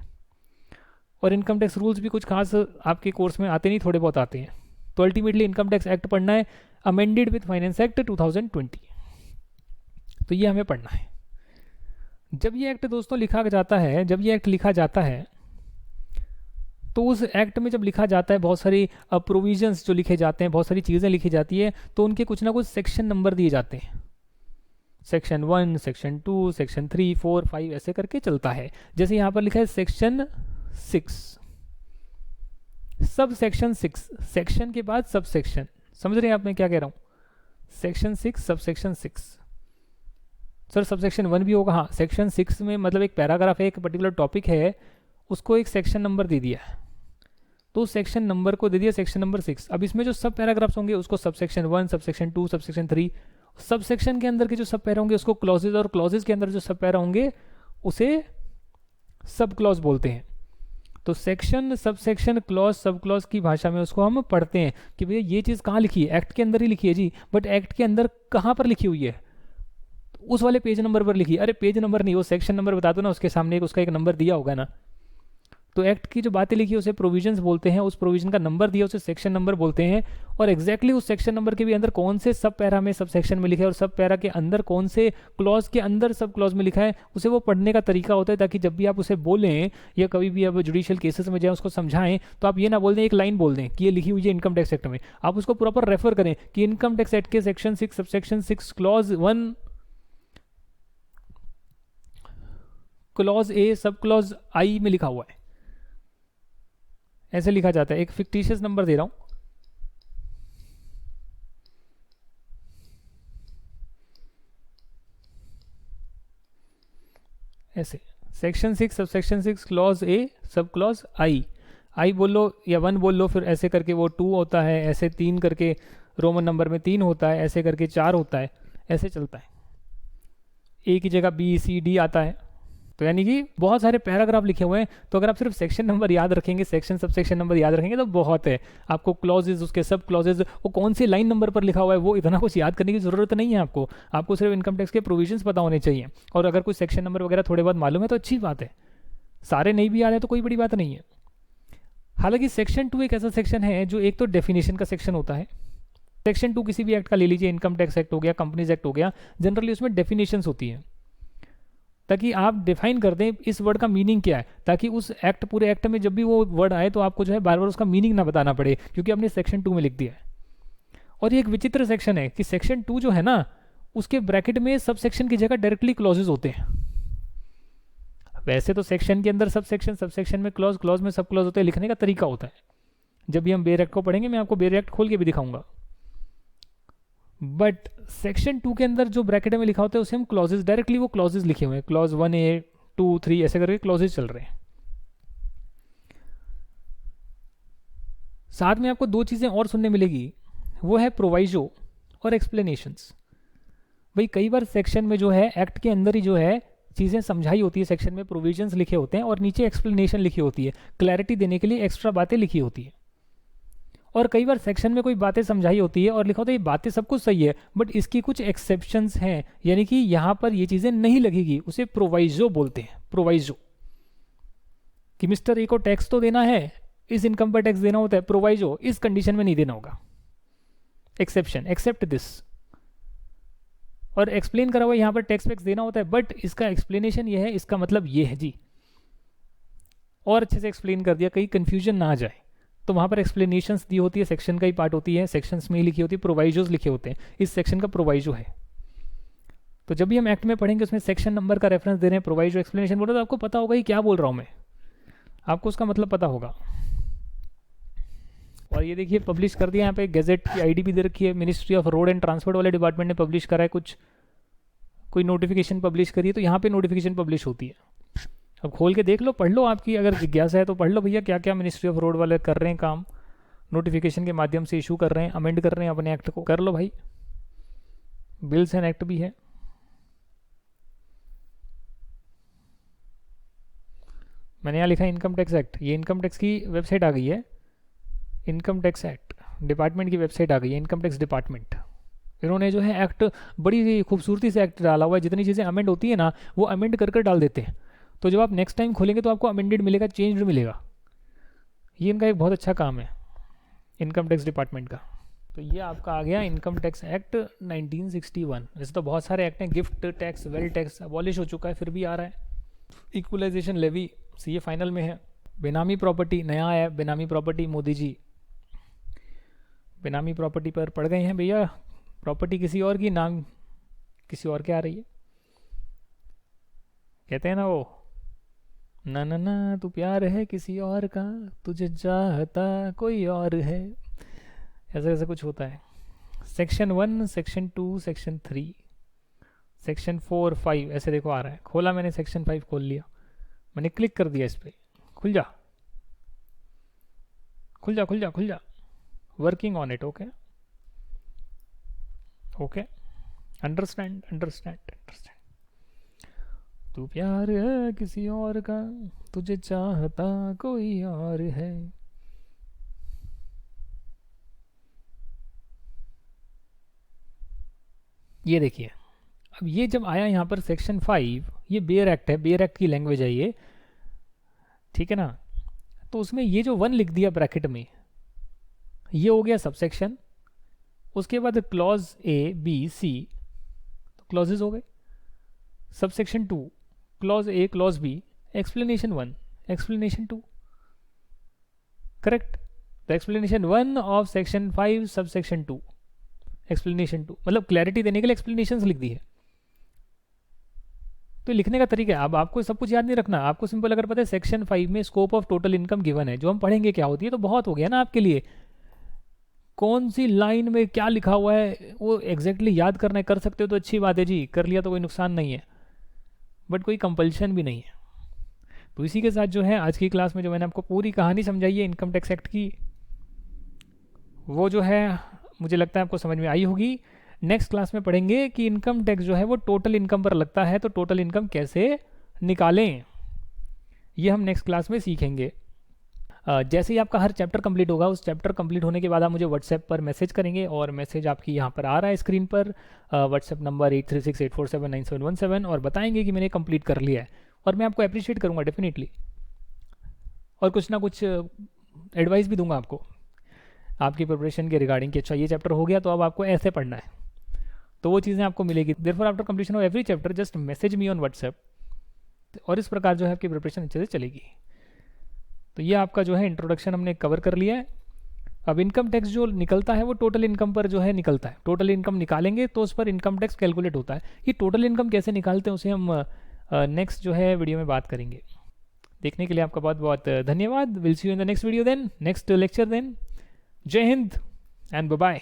और इनकम टैक्स रूल्स भी कुछ खास आपके कोर्स में आते नहीं, थोड़े बहुत आते हैं। तो अल्टीमेटली इनकम टैक्स एक्ट पढ़ना है, अमेंडेड विद फाइनेंस एक्ट 2020, तो ये हमें पढ़ना है। जब ये एक्ट दोस्तों लिखा जाता है, जब ये एक्ट लिखा जाता है तो उस एक्ट में जब लिखा जाता है बहुत सारी प्रोविजंस जो लिखे जाते हैं, बहुत सारी चीज़ें लिखी जाती है, तो उनके कुछ ना कुछ सेक्शन नंबर दिए जाते हैं। सेक्शन 1, सेक्शन 2, सेक्शन 3, 4, 5 ऐसे करके चलता है। जैसे यहाँ पर लिखा है सेक्शन 6, सब सेक्शन 6, सेक्शन के बाद सब सेक्शन। समझ रहे हैं आप मैं क्या कह रहा हूँ? Section 6, sub section 6। Sir sub section 1 भी होगा? हाँ, सेक्शन 6 में मतलब एक पैराग्राफ है, एक पर्टिकुलर टॉपिक है, उसको एक सेक्शन नंबर दे दिया है, तो सेक्शन नंबर को दे दिया सेक्शन नंबर 6। अब इसमें जो सब पैराग्राफ्स होंगे उसको sub section 1, sub section 2, sub section 3, sub section के अंदर के जो सब पैरा होंगे उसको क्लॉजेज, और क्लॉजेज के अंदर जो सब पैरा होंगे उसे सब क्लॉज बोलते हैं। तो section, sub section, clause, sub clause की भाषा में उसको हम पढ़ते हैं कि भैया ये चीज़ कहाँ लिखी है, एक्ट के अंदर ही लिखी है जी, बट एक्ट के अंदर कहाँ पर लिखी हुई है? उस वाले पेज नंबर पर लिखी। अरे पेज नंबर नहीं, वो सेक्शन नंबर बता दो ना, उसके सामने उसका एक नंबर दिया होगा ना। तो एक्ट की जो बातें लिखी है उसे प्रोविजंस बोलते हैं, उस प्रोविजन का नंबर दिया उसे सेक्शन नंबर बोलते हैं, और एग्जैक्टली उस सेक्शन नंबर के भी अंदर कौन से सब पैरा में सब सेक्शन में लिखा है और सब पैरा के अंदर कौन से क्लॉज के अंदर सब क्लॉज में लिखा है, उसे वो पढ़ने का तरीका होता है, ताकि जब भी आप उसे बोलें या कभी भी अब जुडिशियल केसेस में जाए उसको समझाएं तो आप ये ना बोल दें, एक लाइन बोल दें कि ये लिखी हुई है इनकम टैक्स एक्ट में। आप उसको प्रॉपर रेफर करें कि इनकम टैक्स एक्ट के section 6, sub section 6, clause 1, clause A, sub clause आई में लिखा हुआ है, ऐसे लिखा जाता है। एक फिक्टिशियस नंबर दे रहा हूं, ऐसे section 6, sub section 6, clause A, sub clause आई, आई बोल लो या 1 बोल लो, फिर ऐसे करके वो 2 होता है, ऐसे 3 करके रोमन नंबर में 3 होता है, ऐसे करके 4 होता है, ऐसे चलता है। ए की जगह बी, सी, डी आता है। तो यानी कि बहुत सारे पैराग्राफ लिखे हुए हैं, तो अगर आप सिर्फ सेक्शन नंबर याद रखेंगे, सेक्शन सब सेक्शन नंबर याद रखेंगे तो बहुत है। आपको क्लॉजेज, उसके सब क्लॉजेज, वो कौन सी लाइन नंबर पर लिखा हुआ है वो इतना कुछ याद करने की जरूरत नहीं है आपको सिर्फ इनकम टैक्स के प्रोविजंस पता होने चाहिए, और अगर कोई सेक्शन नंबर वगैरह थोड़े बहुत मालूम है तो अच्छी बात है, सारे नहीं भी याद है तो कोई बड़ी बात नहीं है। हालांकि सेक्शन 2 एक ऐसा सेक्शन है जो एक तो डेफिनेशन का सेक्शन होता है। सेक्शन 2 किसी भी एक्ट का ले लीजिए, इनकम टैक्स एक्ट हो गया, कंपनीज एक्ट हो गया, जनरली उसमें डेफिनेशंस होती है, ताकि आप डिफाइन कर दें इस वर्ड का मीनिंग क्या है, ताकि उस एक्ट, पूरे एक्ट में जब भी वो वर्ड आए तो आपको जो है बार बार उसका मीनिंग ना बताना पड़े, क्योंकि आपने सेक्शन 2 में लिख दिया है। और ये एक विचित्र सेक्शन है कि सेक्शन 2 जो है ना, उसके ब्रैकेट में सब सेक्शन की जगह डायरेक्टली क्लॉजेज होते हैं। वैसे तो सेक्शन के अंदर सब सेक्शन, सब सेक्शन में क्लॉज, क्लॉज में सब क्लॉज होते हैं, लिखने का तरीका होता है। जब भी हम बेयर एक्ट को पढ़ेंगे मैं आपको बेयर एक्ट खोल के भी दिखाऊंगा, बट सेक्शन 2 के अंदर जो ब्रैकेट में लिखा होता है उसे हम क्लॉजेज, डायरेक्टली वो क्लॉजेज लिखे हुए हैं, क्लॉज 1A, 2, 3 ऐसे करके क्लॉजेज चल रहे हैं। साथ में आपको 2 चीज़ें और सुनने मिलेगी, वो है प्रोवाइजो और एक्सप्लेनेशंस। भाई कई बार सेक्शन में जो है एक्ट के अंदर ही जो है चीज़ें समझाई होती है, सेक्शन में प्रोविजंस लिखे होते हैं और नीचे एक्सप्लेनेशन लिखी होती है, क्लैरिटी देने के लिए एक्स्ट्रा बातें लिखी होती है। और कई बार सेक्शन में कोई बातें समझाई होती है और लिखा होता है ये बातें सब कुछ सही है, बट इसकी कुछ एक्सेप्शंस हैं, यानी कि यहाँ पर ये चीज़ें नहीं लगेगी, उसे प्रोवाइजो बोलते हैं। प्रोवाइजो कि मिस्टर ए को टैक्स तो देना है, इस इनकम पर टैक्स देना होता है, प्रोवाइजो इस कंडीशन में नहीं देना होगा, एक्सेप्शन, एक्सेप्ट दिस। और एक्सप्लेन करा हुआ यहाँ पर टैक्स वैक्स देना होता है, बट इसका एक्सप्लेनेशन ये है, इसका मतलब ये है जी, और अच्छे से एक्सप्लेन कर दिया, कहीं कन्फ्यूजन ना आ जाए। तो वहाँ पर एक्सप्लेनेशंस दी होती है, सेक्शन का ही पार्ट होती है, सेक्शंस में ही लिखी होती है, प्रोवाइजोज लिखे होते हैं, इस सेक्शन का प्रोवाइजो है। तो जब भी हम एक्ट में पढ़ेंगे उसमें सेक्शन नंबर का रेफरेंस दे रहे हैं, प्रोवाइजो एक्सप्लेनेशन बोल रहे हैं, तो आपको पता होगा कि क्या बोल रहा हूँ मैं, आपको उसका मतलब पता होगा। और ये देखिए पब्लिश कर दिया, यहाँ पे गैजेट की आईडी भी दे रखी है, ministry of road and transport वाले डिपार्टमेंट ने पब्लिश करा है, कुछ कोई नोटिफिकेशन पब्लिश करिए तो यहाँ पे नोटिफिकेशन पब्लिश होती है। अब खोल के देख लो, पढ़ लो, आपकी अगर जिज्ञासा है तो पढ़ लो भैया क्या क्या मिनिस्ट्री ऑफ रोड वाले कर रहे हैं काम, नोटिफिकेशन के माध्यम से इशू कर रहे हैं, अमेंड कर रहे हैं अपने एक्ट को, कर लो भाई, बिल्स एंड एक्ट भी है। मैंने यहाँ लिखा है इनकम टैक्स एक्ट, ये इनकम टैक्स की वेबसाइट आ गई है, इनकम टैक्स एक्ट डिपार्टमेंट की वेबसाइट आ गई है, इनकम टैक्स डिपार्टमेंट। इन्होंने जो है एक्ट बड़ी खूबसूरती से एक्ट डाला हुआ है, जितनी चीज़ें अमेंड होती है ना वो अमेंड कर कर डाल देते हैं, तो जब आप नेक्स्ट टाइम खोलेंगे तो आपको अमेंडेड मिलेगा, चेंज्ड मिलेगा। ये इनका एक बहुत अच्छा काम है इनकम टैक्स डिपार्टमेंट का। तो ये आपका आ गया इनकम टैक्स एक्ट 1961। वैसे तो बहुत सारे एक्ट हैं, gift tax, wealth tax abolish हो चुका है, फिर भी आ रहा है। इक्वलाइजेशन लेवी सी, ये फाइनल में है। बेनामी प्रॉपर्टी नया है, बेनामी प्रॉपर्टी मोदी जी बेनामी प्रॉपर्टी पर पड़ गए हैं भैया, प्रॉपर्टी किसी और की, नाम किसी और के आ रही है। कहते हैं ना वो, ना ना ना तू प्यार है किसी और का, तुझे चाहता कोई और है, ऐसा ऐसा कुछ होता है। सेक्शन 1, सेक्शन 2, सेक्शन 3, सेक्शन 4, 5 ऐसे देखो आ रहा है। खोला मैंने सेक्शन 5 खोल लिया, मैंने क्लिक कर दिया इस पर, खुल जा खुल जा खुल जा खुल जा, working on it. Okay okay, understand understand understand. तू प्यार है किसी और का, तुझे चाहता कोई और है। ये देखिए, अब ये जब आया यहाँ पर सेक्शन 5, ये बेयर एक्ट है, बेयर एक्ट की लैंग्वेज है ये, ठीक है ना। तो उसमें ये जो 1 लिख दिया ब्रैकेट में, ये हो गया सबसेक्शन, उसके बाद क्लॉज ए बी सी, तो क्लॉजेज हो गए। Subsection 2, clause A clause B, explanation 1, explanation 2, correct. The explanation 1 of section 5 subsection 2, explanation 2, मतलब क्लैरिटी देने के लिए एक्सप्लेनेशंस लिख दी है। तो लिखने का तरीका है, अब आपको सब कुछ याद नहीं रखना, आपको सिंपल अगर पता है सेक्शन 5 में scope of total income given है, जो हम पढ़ेंगे क्या होती है, तो बहुत हो गया ना आपके लिए। कौन सी लाइन में क्या लिखा हुआ है वो एग्जैक्टली याद करना है, कर सकते हो तो अच्छी बात है जी, कर लिया तो कोई नुकसान नहीं है, बट कोई कंपल्शन भी नहीं है। तो इसी के साथ जो है आज की क्लास में जो मैंने आपको पूरी कहानी समझाई है इनकम टैक्स एक्ट की, वो जो है मुझे लगता है आपको समझ में आई होगी। नेक्स्ट क्लास में पढ़ेंगे कि इनकम टैक्स जो है वो टोटल इनकम पर लगता है, तो टोटल इनकम कैसे निकालें, ये हम नेक्स्ट क्लास में सीखेंगे। जैसे ही आपका हर चैप्टर कंप्लीट होगा, उस चैप्टर कंप्लीट होने के बाद आप मुझे व्हाट्सएप पर मैसेज करेंगे, और मैसेज आपकी यहाँ पर आ रहा है स्क्रीन पर, व्हाट्सएप नंबर 8368479717, और बताएंगे कि मैंने कंप्लीट कर लिया है, और मैं आपको अप्रिशिएट करूँगा डेफिनेटली, और कुछ ना कुछ एडवाइस भी दूंगा आपको आपकी प्रिपरेशन के रिगार्डिंग कि अच्छा ये चैप्टर हो गया तो अब आपको ऐसे पढ़ना है, तो वो चीज़ें आपको मिलेगी। Therefore after completion of every chapter just message me on WhatsApp, और इस प्रकार जो है आपकी प्रिपरेशन अच्छे से चलेगी। तो ये आपका जो है इंट्रोडक्शन हमने कवर कर लिया है। अब इनकम टैक्स जो निकलता है वो टोटल इनकम पर जो है निकलता है, टोटल इनकम निकालेंगे तो उस पर इनकम टैक्स कैलकुलेट होता है। ये टोटल इनकम कैसे निकालते हैं उसे हम नेक्स्ट जो है वीडियो में बात करेंगे। देखने के लिए आपका बहुत बहुत धन्यवाद। Will see you in the next video then, next lecture then. Jai Hind and bye bye.